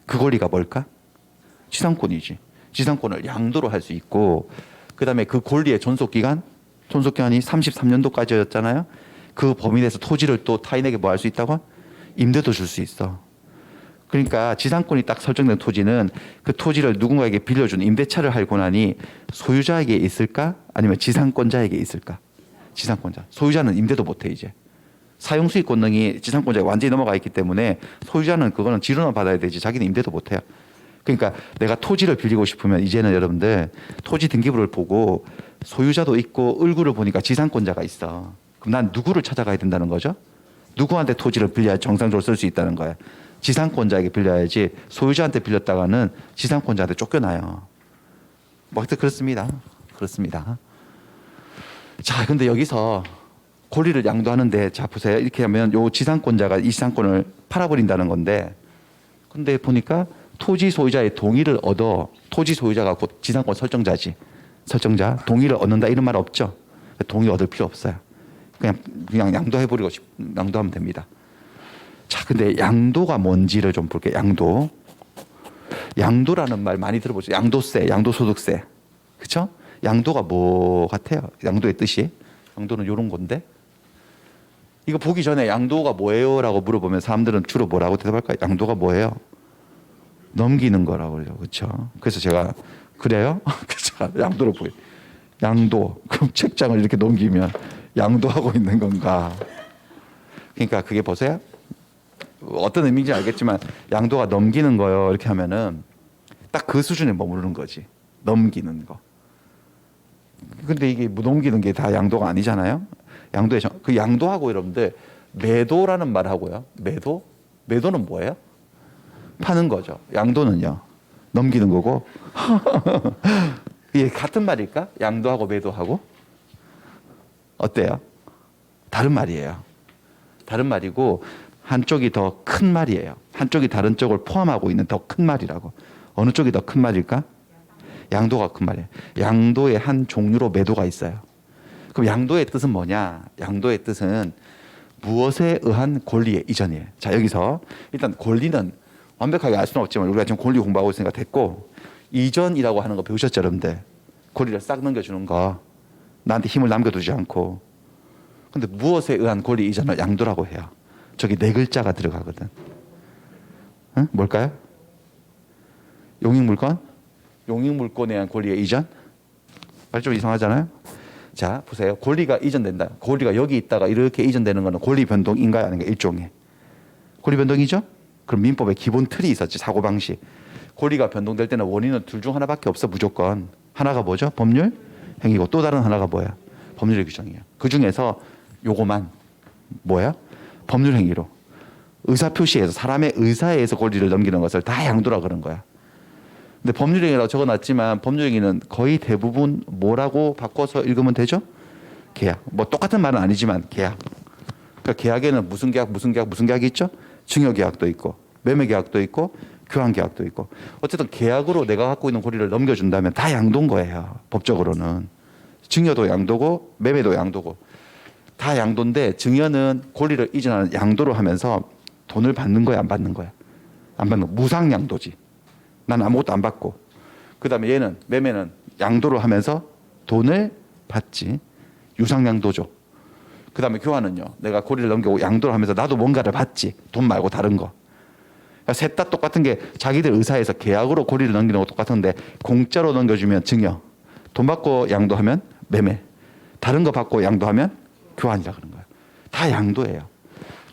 S1: 그 권리가 뭘까? 지상권이지. 지상권을 양도로 할 수 있고, 그다음에 그 권리의 존속기간이 33년도까지였잖아요. 그 범위 내에서 토지를 또 타인에게 뭐 할 수 있다고? 임대도 줄 수 있어. 그러니까 지상권이 딱 설정된 토지는 그 토지를 누군가에게 빌려준 임대차를 할 권한이 소유자에게 있을까? 아니면 지상권자에게 있을까? 지상권자. 소유자는 임대도 못해 이제. 사용수익 권능이 지상권자에 완전히 넘어가 있기 때문에 소유자는 그거는 지로만 받아야 되지 자기는 임대도 못해요. 그러니까 내가 토지를 빌리고 싶으면 이제는 여러분들 토지 등기부를 보고 소유자도 있고 을구를 보니까 지상권자가 있어. 그럼 난 누구를 찾아가야 된다는 거죠? 누구한테 토지를 빌려야 정상적으로 쓸 수 있다는 거야. 지상권자에게 빌려야지 소유자한테 빌렸다가는 지상권자한테 쫓겨나요. 뭐 하여튼 그렇습니다. 그렇습니다. 자, 근데 여기서 권리를 양도하는데 자 보세요. 이렇게 하면 요 지상권자가 이 지상권을 팔아버린다는 건데, 근데 보니까 토지 소유자의 동의를 얻어. 토지 소유자가 곧 지상권 설정자지. 설정자 동의를 얻는다 이런 말 없죠. 동의 얻을 필요 없어요. 그냥 양도해버리고 양도하면 됩니다. 자, 근데 양도가 뭔지를 좀 볼게요. 양도. 양도라는 말 많이 들어보죠. 양도세, 양도소득세. 그렇죠? 양도가 뭐 같아요? 양도의 뜻이? 양도는 이런 건데. 이거 보기 전에 양도가 뭐예요? 라고 물어보면 사람들은 주로 뭐라고 대답할까요? 양도가 뭐예요? 넘기는 거라고 그래요. 그렇죠? 그래서 제가 그래요? 그래서 양도를 보여요. 양도. 그럼 책장을 이렇게 넘기면 양도하고 있는 건가? 그러니까 그게 보세요. 어떤 의미인지 알겠지만 양도가 넘기는 거요. 이렇게 하면은 딱 그 수준에 머무르는 거지. 넘기는 거. 근데 이게 뭐 넘기는 게 다 양도가 아니잖아요. 양도의 그 양도하고 여러분들 매도라는 말 하고요. 매도? 매도는 뭐예요? 파는 거죠. 양도는요. 넘기는 거고. 이게 같은 말일까? 양도하고 매도하고? 어때요? 다른 말이에요. 다른 말이고 한쪽이 더 큰 말이에요. 한쪽이 다른 쪽을 포함하고 있는 더 큰 말이라고. 어느 쪽이 더 큰 말일까? 양도가 큰 말이에요. 양도의 한 종류로 매도가 있어요. 그럼 양도의 뜻은 뭐냐? 양도의 뜻은 무엇에 의한 권리의 이전이에요. 자, 여기서 일단 권리는 완벽하게 알 수는 없지만 우리가 지금 권리 공부하고 있으니까 됐고, 이전이라고 하는 거 배우셨죠, 여러분들? 권리를 싹 넘겨주는 거. 나한테 힘을 남겨두지 않고. 근데 무엇에 의한 권리 이전을 양도라고 해요. 저기 네 글자가 들어가거든. 응? 뭘까요? 용익물권? 용익물권에 의한 권리의 이전? 말 좀 이상하잖아요? 자, 보세요. 권리가 이전된다. 권리가 여기 있다가 이렇게 이전되는 거는 권리 변동인가요? 아닌가? 일종의. 권리 변동이죠? 그럼 민법에 기본 틀이 있었지. 사고방식. 권리가 변동될 때는 원인은 둘 중 하나밖에 없어. 무조건. 하나가 뭐죠? 법률 행위고 또 다른 하나가 뭐야? 법률의 규정이에요. 그 중에서 요거만 뭐야? 법률 행위로. 의사표시에서 사람의 의사에 의해서 권리를 넘기는 것을 다 양도라 그런 거야. 근데 법률 행위라고 적어놨지만 법률 행위는 거의 대부분 뭐라고 바꿔서 읽으면 되죠? 계약. 뭐 똑같은 말은 아니지만 계약. 그러니까 계약에는 무슨 계약, 무슨 계약, 무슨 계약이 있죠? 증여계약도 있고 매매계약도 있고 교환계약도 있고. 어쨌든 계약으로 내가 갖고 있는 권리를 넘겨준다면 다 양도인 거예요. 법적으로는. 증여도 양도고 매매도 양도고 다 양도인데, 증여는 권리를 이전하는 양도로 하면서 돈을 받는 거야, 안 받는 거야? 안 받는 거. 무상양도지. 난 아무것도 안 받고. 그 다음에 얘는 매매는 양도로 하면서 돈을 받지. 유상양도죠. 그 다음에 교환은요. 내가 권리를 넘기고 양도를 하면서 나도 뭔가를 받지. 돈 말고 다른 거. 그러니까 셋 다 똑같은 게 자기들 의사에서 계약으로 권리를 넘기는 거 똑같은데, 공짜로 넘겨주면 증여, 돈 받고 양도하면 매매, 다른 거 받고 양도하면 교환이라 그런 거예요. 다 양도예요.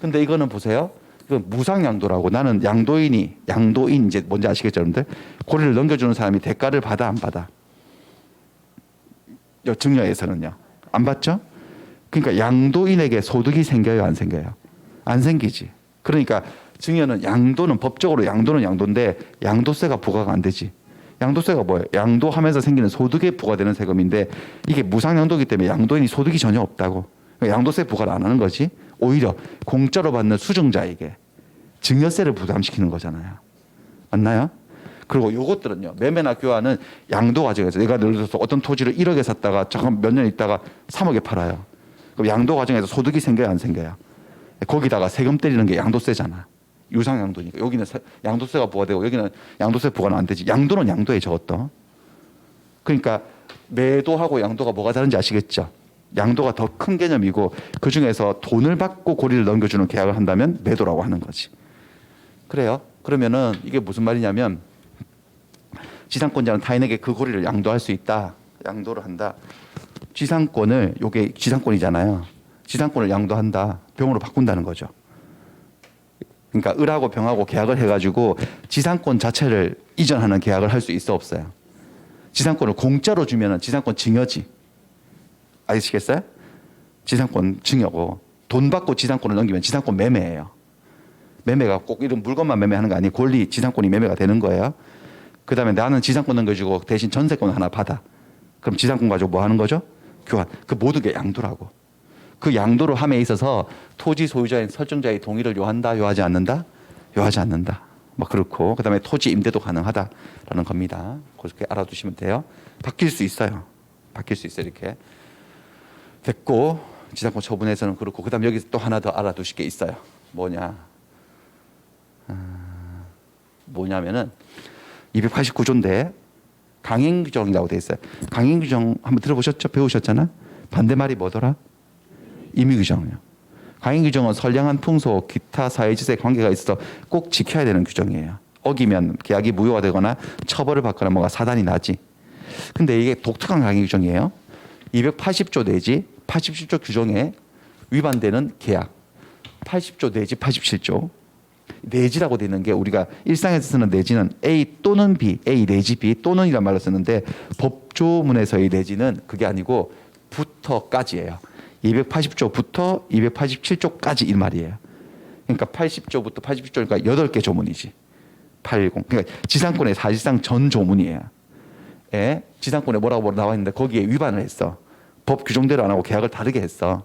S1: 근데 이거는 보세요. 이건 무상양도라고. 나는 양도인 이제 뭔지 아시겠죠, 여러분들? 권리를 넘겨주는 사람이 대가를 받아, 안 받아? 증여에서는요. 안 받죠? 그러니까 양도인에게 소득이 생겨요, 안 생겨요? 안 생기지. 그러니까 증여는 양도는 법적으로 양도는 양도인데 양도세가 부과가 안 되지. 양도세가 뭐예요? 양도하면서 생기는 소득에 부과되는 세금인데 이게 무상양도이기 때문에 양도인이 소득이 전혀 없다고. 그러니까 양도세 부과를 안 하는 거지. 오히려 공짜로 받는 수증자에게 증여세를 부담시키는 거잖아요. 맞나요? 그리고 요것들은요. 매매나 교환은 양도 과정에서 내가 예를 들어서 어떤 토지를 1억에 샀다가 잠깐 몇 년 있다가 3억에 팔아요. 그럼 양도 과정에서 소득이 생겨야 안 생겨요? 거기다가 세금 때리는 게 양도세잖아. 유상양도니까. 여기는 양도세가 부과되고 여기는 양도세 부과는 안 되지. 양도는 양도에 저것도. 그러니까 매도하고 양도가 뭐가 다른지 아시겠죠? 양도가 더 큰 개념이고 그중에서 돈을 받고 고리를 넘겨주는 계약을 한다면 매도라고 하는 거지. 그래요? 그러면은 이게 무슨 말이냐면 지상권자는 타인에게 그 고리를 양도할 수 있다. 양도를 한다. 지상권을 요게 지상권이잖아요. 지상권을 양도한다. 병으로 바꾼다는 거죠. 그러니까 을하고 병하고 계약을 해가지고 지상권 자체를 이전하는 계약을 할 수 있어 없어요? 지상권을 공짜로 주면은 지상권 증여지. 아시겠어요? 지상권 증여고 돈 받고 지상권을 넘기면 지상권 매매예요. 매매가 꼭 이런 물건만 매매하는 거 아니에요. 권리 지상권이 매매가 되는 거예요. 그다음에 나는 지상권 넘겨주고 대신 전세권 하나 받아. 그럼 지상권 가지고 뭐 하는 거죠? 교환. 그 모든 게 양도라고. 그 양도를 함에 있어서 토지 소유자인 설정자의 동의를 요한다, 요하지 않는다? 요하지 않는다. 뭐 그렇고 그다음에 토지 임대도 가능하다라는 겁니다. 그렇게 알아두시면 돼요. 바뀔 수 있어요. 바뀔 수 있어요. 이렇게 됐고 지상권 처분에서는 그렇고 그다음 여기 또 하나 더 알아두실 게 있어요. 뭐냐면은 289조인데 강행규정이라고 돼 있어요. 강행규정 한번 들어보셨죠? 배우셨잖아. 반대말이 뭐더라? 임의규정이요. 강행규정은 선량한 풍속, 기타 사회질서의 관계가 있어서 꼭 지켜야 되는 규정이에요. 어기면 계약이 무효가 되거나 처벌을 받거나 뭐가 사단이 나지. 근데 이게 독특한 강행규정이에요. 280조 내지 87조 규정에 위반되는 계약. 80조 내지 87조. 내지라고 되는 게 우리가 일상에서 쓰는 내지는 A 또는 B, A 내지 B 또는이란 말로 쓰는데 법조문에서의 내지는 그게 아니고 부터까지예요. 280조부터 287조까지 이 말이에요. 그러니까 80조부터 87조니까 8개 조문이지. 80. 그러니까 지상권의 사실상 전 조문이에요. 예? 지상권에 뭐라고 나와 있는데 거기에 위반을 했어. 법 규정대로 안 하고 계약을 다르게 했어.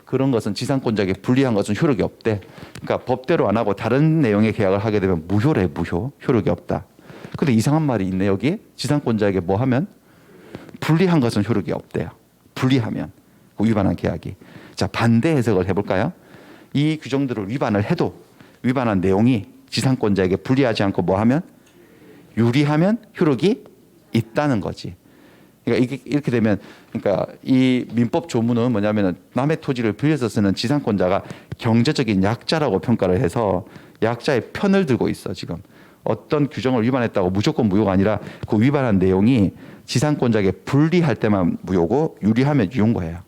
S1: 그런 것은 지상권자에게 불리한 것은 효력이 없대. 그러니까 법대로 안 하고 다른 내용의 계약을 하게 되면 무효래, 무효. 효력이 없다. 근데 이상한 말이 있네, 여기. 지상권자에게 뭐 하면? 불리한 것은 효력이 없대요. 불리하면. 그 위반한 계약이. 자, 반대 해석을 해볼까요? 이 규정들을 위반을 해도 위반한 내용이 지상권자에게 불리하지 않고 뭐 하면? 유리하면 효력이 있다는 거지. 그러니까 이렇게 되면 그러니까 이 민법 조문은 뭐냐면은 남의 토지를 빌려서 쓰는 지상권자가 경제적인 약자라고 평가를 해서 약자의 편을 들고 있어 지금. 어떤 규정을 위반했다고 무조건 무효가 아니라 그 위반한 내용이 지상권자에게 불리할 때만 무효고 유리하면 유효인 거예요.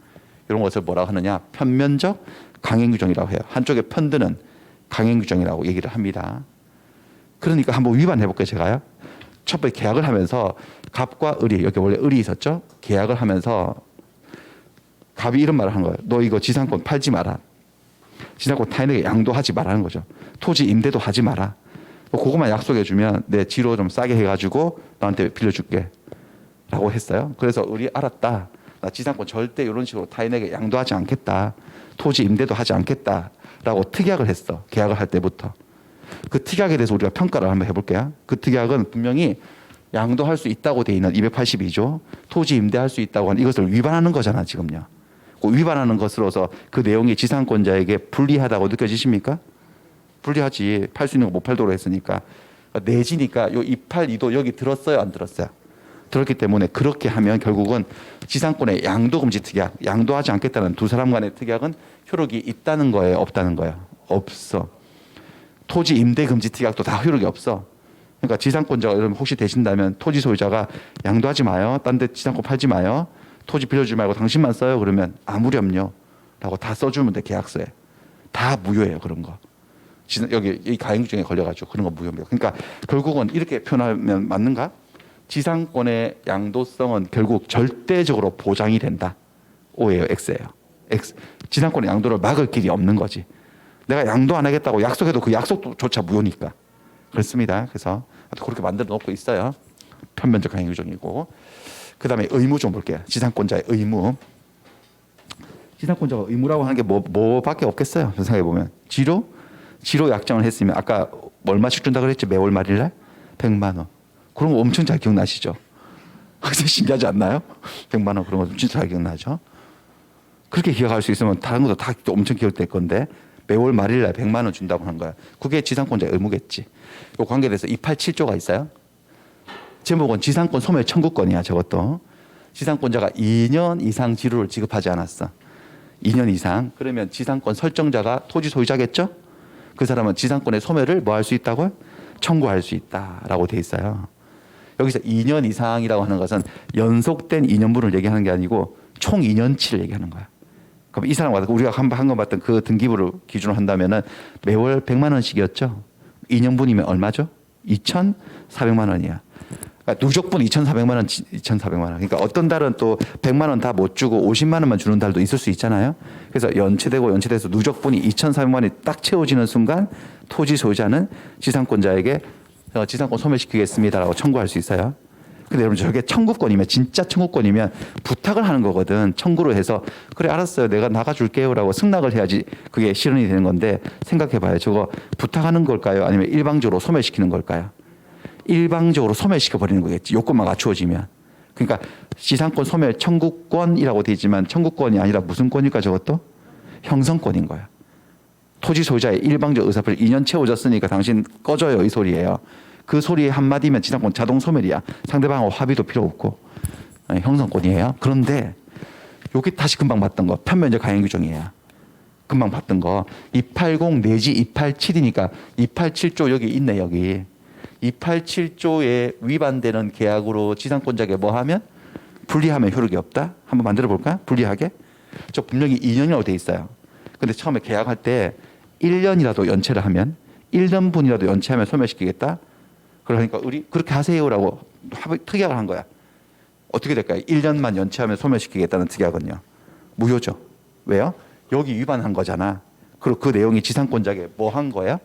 S1: 이런 것을 뭐라고 하느냐? 편면적 강행규정이라고 해요. 한쪽에 편드는 강행규정이라고 얘기를 합니다. 그러니까 한번 위반해 볼게요, 제가요. 첫 번째 계약을 하면서 갑과 을이 여기 원래 을이 있었죠. 계약을 하면서 갑이 이런 말을 한 거예요. 너 이거 지상권 팔지 마라. 지상권 타인에게 양도하지 말라는 거죠. 토지 임대도 하지 마라. 그것만 약속해 주면 내 지로 좀 싸게 해가지고 나한테 빌려줄게 라고 했어요. 그래서 을이 알았다. 나 지상권 절대 이런 식으로 타인에게 양도하지 않겠다. 토지 임대도 하지 않겠다 라고 특약을 했어. 계약을 할 때부터. 그 특약에 대해서 우리가 평가를 한번 해볼게요. 그 특약은 분명히 양도할 수 있다고 돼 있는 282조 토지 임대할 수 있다고 하는 이것을 위반하는 거잖아 지금요. 그 위반하는 것으로서 그 내용이 지상권자에게 불리하다고 느껴지십니까? 불리하지. 팔 수 있는 거 못 팔도록 했으니까. 내지니까 요 282도 여기 들었어요 안 들었어요? 들었기 때문에 그렇게 하면 결국은 지상권의 양도금지 특약, 양도하지 않겠다는 두 사람 간의 특약은 효력이 있다는 거예요 없다는 거예요? 없어. 토지 임대 금지 특약도 다 효력이 없어. 그러니까 지상권자가 여러분 혹시 되신다면 토지 소유자가 양도하지 마요. 딴 데 지상권 팔지 마요. 토지 빌려주지 말고 당신만 써요. 그러면 아무렴요. 라고 다 써주면 돼 계약서에. 다 무효예요 그런 거. 여기 이 가행규정에 걸려가지고 그런 거 무효입니다. 그러니까 결국은 이렇게 표현하면 맞는가? 지상권의 양도성은 결국 절대적으로 보장이 된다. O예요 X예요. X. 지상권의 양도를 막을 길이 없는 거지. 내가 양도 안 하겠다고 약속해도 그 약속조차 무효니까. 그렇습니다. 그래서 그렇게 만들어 놓고 있어요. 편면적 강행 규정이고. 그 다음에 의무 좀 볼게요. 지상권자의 의무. 지상권자가 의무라고 하는 게 뭐밖에 없겠어요. 생각해 보면. 지로 지로 약정을 했으면 아까 얼마씩 준다 그랬죠? 매월 말일날 100만 원. 그런 거 엄청 잘 기억나시죠? 진짜 신기하지 않나요? 100만 원 그런 거 진짜 잘 기억나죠? 그렇게 기억할 수 있으면 다른 것도 다 엄청 기억될 건데 매월 말일날 100만 원 준다고 한 거야. 그게 지상권자의 의무겠지. 이 관계에 대해서 287조가 있어요. 제목은 지상권 소멸 청구권이야. 저것도. 지상권자가 2년 이상 지루를 지급하지 않았어. 2년 이상. 그러면 지상권 설정자가 토지 소유자겠죠? 그 사람은 지상권의 소멸을 뭐 할 수 있다고요? 청구할 수 있다라고 돼 있어요. 여기서 2년 이상이라고 하는 것은 연속된 2년분을 얘기하는 게 아니고 총 2년치를 얘기하는 거야. 그럼 이 사람 우리가 한번 봤던 그 등기부를 기준으로 한다면은 매월 100만 원씩이었죠. 2년분이면 얼마죠? 2,400만 원이야. 그러니까 누적분 2,400만 원, 2,400만 원. 그러니까 어떤 달은 또 100만 원 다 못 주고 50만 원만 주는 달도 있을 수 있잖아요. 그래서 연체돼서 누적분이 2,400만 원이 딱 채워지는 순간 토지 소유자는 지상권자에게 지상권 소멸시키겠습니다라고 청구할 수 있어요. 근데 여러분 저게 청구권이면 진짜 청구권이면 부탁을 하는 거거든. 청구를 해서 그래 알았어요. 내가 나가줄게요라고 승낙을 해야지 그게 실현이 되는 건데 생각해봐요. 저거 부탁하는 걸까요? 아니면 일방적으로 소멸시키는 걸까요? 일방적으로 소멸시켜버리는 거겠지. 요건만 갖추어지면. 그러니까 지상권 소멸 청구권이라고 되어 있지만 청구권이 아니라 무슨 권일까 저것도? 형성권인 거야. 토지 소유자의 일방적 의사표시 2년 채워졌으니까 당신 꺼져요 이 소리예요. 그 소리의 한마디면 지상권 자동 소멸이야. 상대방하고 합의도 필요 없고 형성권이에요. 그런데 여기 다시 금방 봤던 거 편면적 강행 규정이에요. 금방 봤던 거 280 내지 287이니까 287조 여기 있네 여기. 287조에 위반되는 계약으로 지상권자에게 뭐 하면? 분리하면 효력이 없다? 한번 만들어 볼까? 분리하게? 저 분명히 2년이라고 돼 있어요. 근데 처음에 계약할 때 1년이라도 연체를 하면 1년분이라도 연체하면 소멸시키겠다? 그러니까 우리 그렇게 하세요라고 특약을 한 거야. 어떻게 될까요? 1년만 연체하면 소멸시키겠다는 특약은요. 무효죠. 왜요? 여기 위반한 거잖아. 그리고 그 내용이 지상권자에게 뭐 한 거야?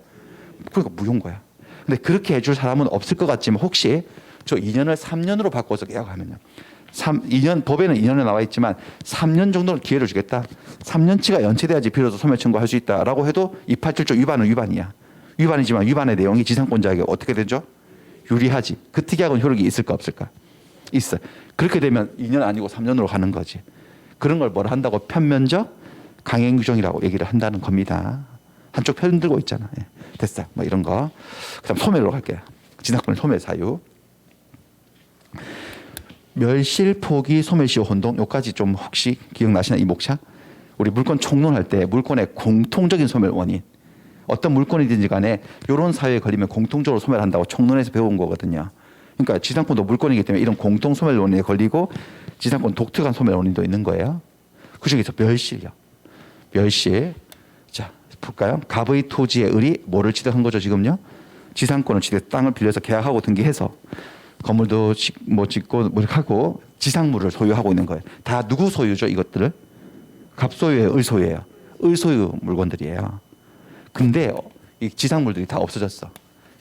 S1: 그러니까 무효인 거야. 근데 그렇게 해줄 사람은 없을 것 같지만 혹시 저 2년을 3년으로 바꿔서 계약하면요. 2년, 법에는 2년에 나와 있지만 3년 정도는 기회를 주겠다. 3년치가 연체돼야지 비로소 소멸 청구할 수 있다라고 해도 287조 위반은 위반이야. 위반이지만 위반의 내용이 지상권자에게 어떻게 되죠? 유리하지. 그 특약은 효력이 있을까 없을까? 있어. 그렇게 되면 2년 아니고 3년으로 가는 거지. 그런 걸 뭘 한다고 편면적 강행 규정이라고 얘기를 한다는 겁니다. 한쪽 편 들고 있잖아. 예. 됐어. 뭐 이런 거. 그다음 소멸로 갈게요. 지상권 소멸 사유. 멸실, 포기, 소멸시효, 혼동. 요까지 좀 혹시 기억나시나 이 목차? 우리 물권 총론할 때 물권의 공통적인 소멸 원인. 어떤 물권이든지 간에 이런 사유에 걸리면 공통적으로 소멸한다고 총론에서 배운 거거든요. 그러니까 지상권도 물권이기 때문에 이런 공통 소멸 원인에 걸리고 지상권 독특한 소멸 원인도 있는 거예요. 그중에서 멸실요. 멸실. 자, 볼까요? 갑의 토지의 을이 뭐를 취득한 거죠, 지금요? 지상권을 취득, 땅을 빌려서 계약하고 등기해서 건물도 짓고 뭐 하고 지상물을 소유하고 있는 거예요. 다 누구 소유죠, 이것들을? 갑 소유예요, 을 소유예요? 을 소유 물건들이에요. 근데 이 지상물들이 다 없어졌어.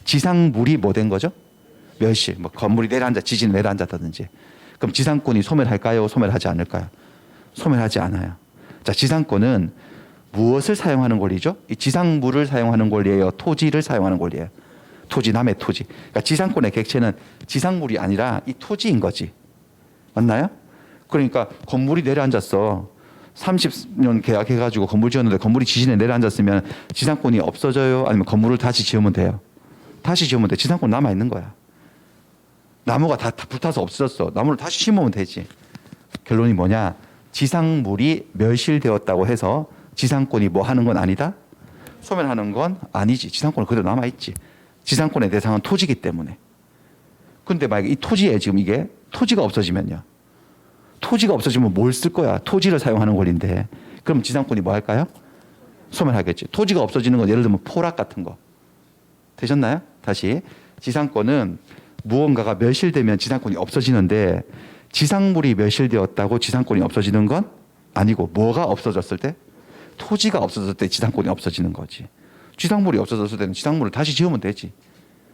S1: 지상물이 뭐 된 거죠? 멸실. 뭐 건물이 내려앉아, 지진이 내려앉았다든지. 그럼 지상권이 소멸할까요? 소멸하지 않을까요? 소멸하지 않아요. 자, 지상권은 무엇을 사용하는 권리죠? 이 지상물을 사용하는 권리예요? 토지를 사용하는 권리예요? 토지, 남의 토지. 그러니까 지상권의 객체는 지상물이 아니라 이 토지인 거지. 맞나요? 그러니까 건물이 내려앉았어. 30년 계약해가지고 건물 지었는데 건물이 지진에 내려앉았으면 지상권이 없어져요? 아니면 건물을 다시 지으면 돼요? 다시 지으면 돼. 지상권 남아있는 거야. 나무가 다 불타서 없어졌어. 나무를 다시 심으면 되지. 결론이 뭐냐? 지상물이 멸실되었다고 해서 지상권이 뭐 하는 건 아니다? 소멸하는 건 아니지. 지상권은 그대로 남아있지. 지상권의 대상은 토지이기 때문에. 근데 만약에 이 토지에 지금 이게 토지가 없어지면요. 토지가 없어지면 뭘 쓸 거야? 토지를 사용하는 권리인데. 그럼 지상권이 뭐 할까요? 소멸하겠지. 토지가 없어지는 건 예를 들면 포락 같은 거. 되셨나요? 다시. 지상권은 무언가가 멸실되면 지상권이 없어지는데 지상물이 멸실되었다고 지상권이 없어지는 건 아니고 뭐가 없어졌을 때? 토지가 없어졌을 때 지상권이 없어지는 거지. 지상물이 없어졌을 때는 지상물을 다시 지으면 되지.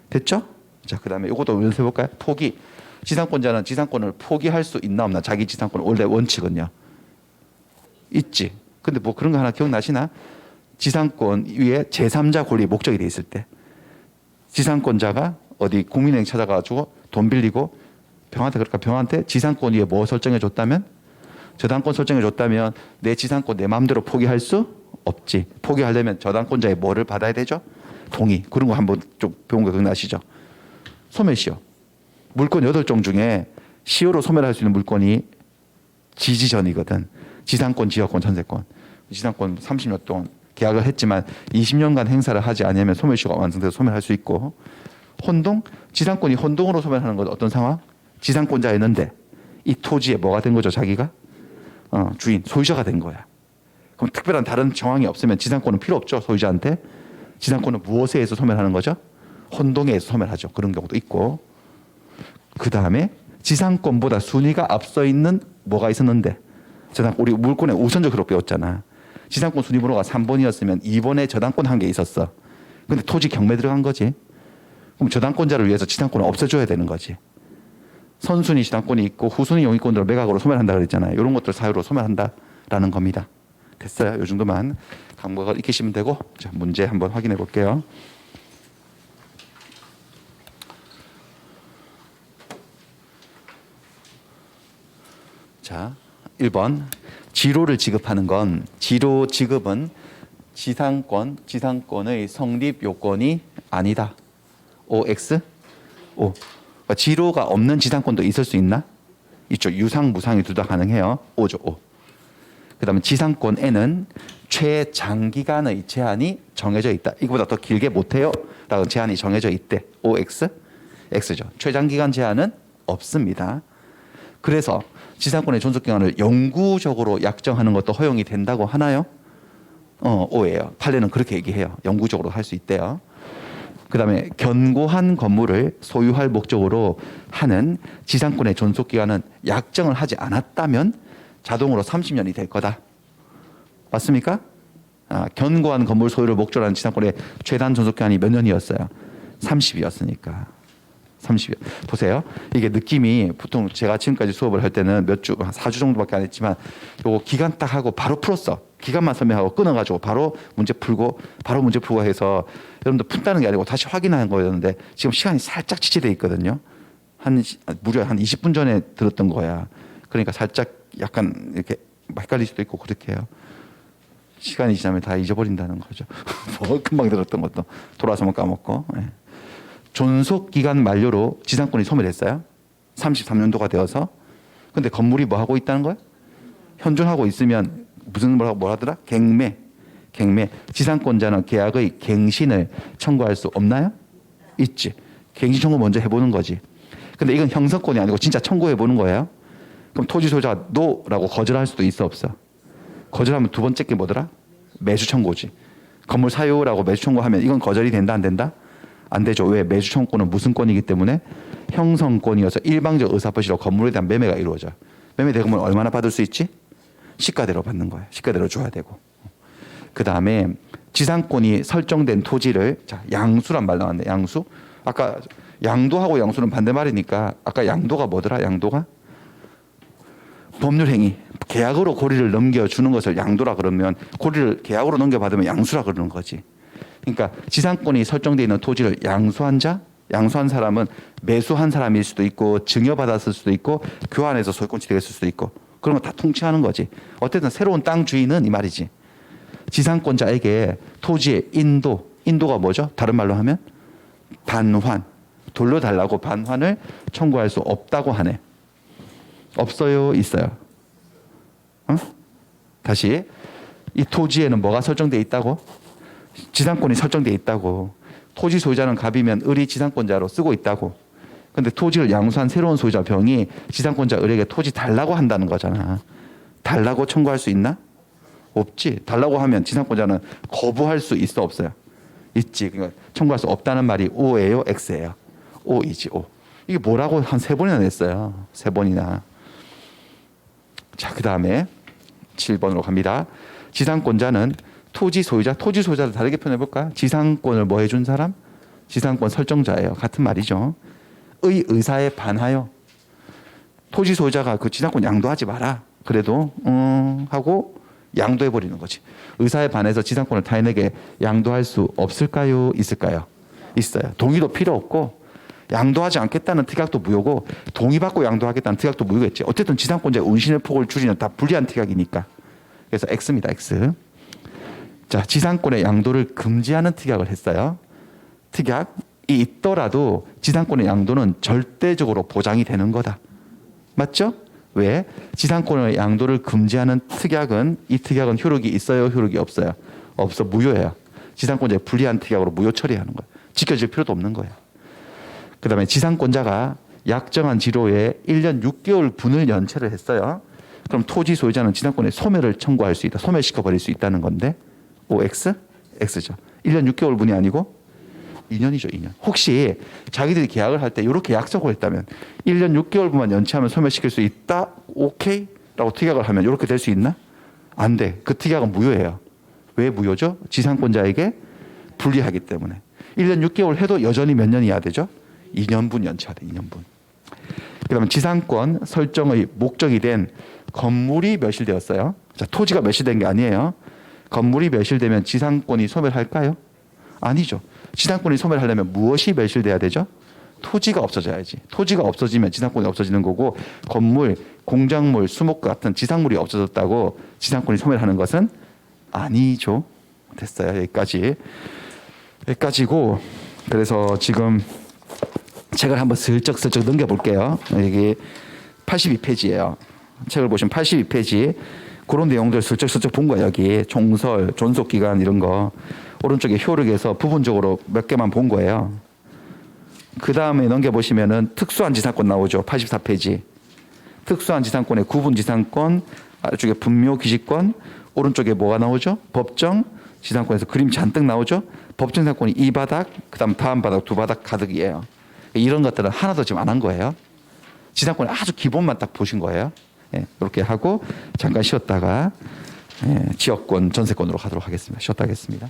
S1: 됐죠? 자, 그 다음에 이것도 연습해볼까요? 포기. 지상권자는 지상권을 포기할 수 있나 없나? 자기 지상권 원래 원칙은요. 있지. 근데 뭐 그런 거 하나 기억나시나? 지상권 위에 제3자 권리의 목적이 돼 있을 때 지상권자가 어디 국민은행 찾아가지고 돈 빌리고 병한테 지상권 위에 뭐 설정해 줬다면 저당권 설정해 줬다면 내 지상권 내 마음대로 포기할 수 없지. 포기하려면 저당권자의 뭐를 받아야 되죠? 동의. 그런 거 한번 좀 배운 거 기억나시죠? 소멸시효. 물권 8종 중에 시효로 소멸할 수 있는 물권이 지지전이거든. 지상권, 지역권, 전세권. 지상권 30년 동안 계약을 했지만 20년간 행사를 하지 않으면 소멸시효가 완성돼서 소멸할 수 있고, 혼동, 지상권이 혼동으로 소멸하는 건 어떤 상황? 지상권자였는데 이 토지에 뭐가 된 거죠? 자기가 주인, 소유자가 된 거야. 그럼 특별한 다른 정황이 없으면 지상권은 필요 없죠. 소유자한테. 지상권은 무엇에 의해서 소멸하는 거죠? 혼동에 의해서 소멸하죠. 그런 경우도 있고. 그 다음에 지상권보다 순위가 앞서 있는 뭐가 있었는데, 우리 물권에 우선적으로 배웠잖아. 지상권 순위 번호가 3번이었으면 2번에 저당권 한 개 있었어. 근데 토지 경매 들어간 거지. 그럼 저당권자를 위해서 지상권을 없애줘야 되는 거지. 선순위 지상권이 있고 후순위 용의권들을 매각으로 소멸한다 그랬잖아요. 이런 것들 사유로 소멸한다라는 겁니다. 됐어요. 이 정도만 감각을 익히시면 되고, 자, 문제 한번 확인해 볼게요. 자, 1번. 지로를 지급하는 건, 지로 지급은 지상권의 성립 요건이 아니다. OX? O. 그러니까 지로가 없는 지상권도 있을 수 있나? 있죠. 유상, 무상이 둘 다 가능해요. O죠, O. 그 다음에 지상권에는 최장기간의 제한이 정해져 있다. 이거보다 더 길게 못해요 라고 제한이 정해져 있대. OX? X죠. 최장기간 제한은 없습니다. 그래서 지상권의 존속기간을 영구적으로 약정하는 것도 허용이 된다고 하나요? O예요. 판례는 그렇게 얘기해요. 영구적으로 할 수 있대요. 그 다음에 견고한 건물을 소유할 목적으로 하는 지상권의 존속기간은 약정을 하지 않았다면 자동으로 30년이 될 거다. 맞습니까? 견고한 건물 소유를 목적으로 하는 지상권의 최단 존속기간이 몇 년이었어요? 30이었으니까. 30년. 보세요. 이게 느낌이 보통 제가 지금까지 수업을 할 때는 몇 주, 4주 정도밖에 안 했지만 요거 기간 딱 하고 바로 풀었어. 기간만 설명하고 끊어가지고 바로 문제 풀고 해서 여러분들 푼다는 게 아니고 다시 확인하는 거였는데 지금 시간이 살짝 지체돼 있거든요. 무려 한 20분 전에 들었던 거야. 그러니까 살짝 약간 이렇게 헷갈릴 수도 있고 그렇게 해요. 시간이 지나면 다 잊어버린다는 거죠. 뭐 금방 들었던 것도 돌아서면 까먹고. 네. 존속기간 만료로 지상권이 소멸했어요. 33년도가 되어서. 근데 건물이 뭐 하고 있다는 거야? 현존하고 있으면 무슨 뭐라더라? 갱매. 지상권자는 계약의 갱신을 청구할 수 없나요? 있지. 갱신 청구 먼저 해보는 거지. 근데 이건 형성권이 아니고 진짜 청구해보는 거예요. 그럼 토지 소유자가 노라고 거절할 수도 있어 없어? 거절하면 두 번째 게 뭐더라? 매수 청구지. 건물 사유라고 매수 청구하면 이건 거절이 된다 안 된다? 안 되죠. 왜? 매수 청구권은 무슨 권이기 때문에 형성권이어서 일방적 의사표시로 건물에 대한 매매가 이루어져. 매매 대금을 얼마나 받을 수 있지? 시가대로 받는 거예요. 시가대로 줘야 되고. 그 다음에 지상권이 설정된 토지를, 자, 양수란 말 나왔네. 양수. 아까 양도하고 양수는 반대말이니까 아까 양도가 뭐더라? 양도가 법률행위. 계약으로 고리를 넘겨주는 것을 양도라 그러면 고리를 계약으로 넘겨받으면 양수라 그러는 거지. 그러니까 지상권이 설정되어 있는 토지를 양수한 사람은 매수한 사람일 수도 있고 증여받았을 수도 있고 교환해서 소유권 취득했을 수도 있고 그런 거 다 통치하는 거지. 어쨌든 새로운 땅 주인은 이 말이지. 지상권자에게 토지의 인도가 뭐죠? 다른 말로 하면 반환, 돌려달라고 반환을 청구할 수 없다고 하네. 없어요? 있어요? 다시. 이 토지에는 뭐가 설정되어 있다고? 지상권이 설정되어 있다고. 토지 소유자는 갑이면 을이 지상권자로 쓰고 있다고. 근데 토지를 양수한 새로운 소유자 병이 지상권자 을에게 토지 달라고 한다는 거잖아. 달라고 청구할 수 있나? 없지. 달라고 하면 지상권자는 거부할 수 있어 없어요? 있지. 그러니까 청구할 수 없다는 말이 O예요? X예요? O이지. O. 이게 뭐라고 한 3번이나 냈어요. 3번이나. 자, 그 다음에 7번으로 갑니다. 지상권자는 토지 소유자를 다르게 표현해볼까? 지상권을 뭐 해준 사람? 지상권 설정자예요. 같은 말이죠. 의사에 반하여 토지 소유자가 그 지상권 양도하지 마라. 그래도 하고 양도해버리는 거지. 의사에 반해서 지상권을 타인에게 양도할 수 없을까요? 있을까요? 있어요. 동의도 필요 없고 양도하지 않겠다는 특약도 무효고 동의받고 양도하겠다는 특약도 무효겠지. 어쨌든 지상권자의 운신의 폭을 줄이는 다 불리한 특약이니까. 그래서 X입니다. X. 자, 지상권의 양도를 금지하는 특약을 했어요. 특약이 있더라도 지상권의 양도는 절대적으로 보장이 되는 거다. 맞죠? 왜? 지상권의 양도를 금지하는 특약은 이 특약은 효력이 있어요? 효력이 없어요? 없어. 무효예요. 지상권자의 불리한 특약으로 무효 처리하는 거예요. 지켜질 필요도 없는 거예요. 그 다음에 지상권자가 약정한 지로에 1년 6개월 분을 연체를 했어요. 그럼 토지 소유자는 지상권의 소멸을 청구할 수 있다. 소멸시켜버릴 수 있다는 건데 OX? X죠. 1년 6개월 분이 아니고 2년이죠. 2년. 혹시 자기들이 계약을 할 때 이렇게 약속을 했다면 1년 6개월 분만 연체하면 소멸시킬 수 있다? 오케이? 라고 특약을 하면 이렇게 될 수 있나? 안 돼. 그 특약은 무효예요. 왜 무효죠? 지상권자에게 불리하기 때문에. 1년 6개월 해도 여전히 몇 년이어야 되죠? 2년분 연체해야 돼. 2년분. 그다음에 지상권 설정의 목적이 된 건물이 멸실되었어요. 자, 토지가 멸실된 게 아니에요. 건물이 멸실되면 지상권이 소멸할까요? 아니죠. 지상권이 소멸하려면 무엇이 멸실돼야 되죠? 토지가 없어져야지. 토지가 없어지면 지상권이 없어지는 거고 건물, 공작물, 수목 같은 지상물이 없어졌다고 지상권이 소멸하는 것은 아니죠. 됐어요. 여기까지고 그래서 지금 책을 한번 슬쩍슬쩍 넘겨볼게요. 여기 82페이지예요. 책을 보시면 82페이지 그런 내용들 슬쩍슬쩍 본 거예요. 여기 총설, 존속기간 이런 거 오른쪽에 효력에서 부분적으로 몇 개만 본 거예요. 그 다음에 넘겨보시면은 특수한 지상권 나오죠. 84페이지. 특수한 지상권의 구분 지상권, 아래쪽에 분묘 기지권, 오른쪽에 뭐가 나오죠? 법정 지상권에서 그림 잔뜩 나오죠. 법정 지상권이 2바닥, 그 다음 바닥, 2바닥 가득이에요. 이런 것들은 하나도 지금 안 한 거예요. 지상권의 아주 기본만 딱 보신 거예요. 예, 이렇게 하고 잠깐 쉬었다가 지역권, 전세권으로 가도록 하겠습니다. 쉬었다 하겠습니다.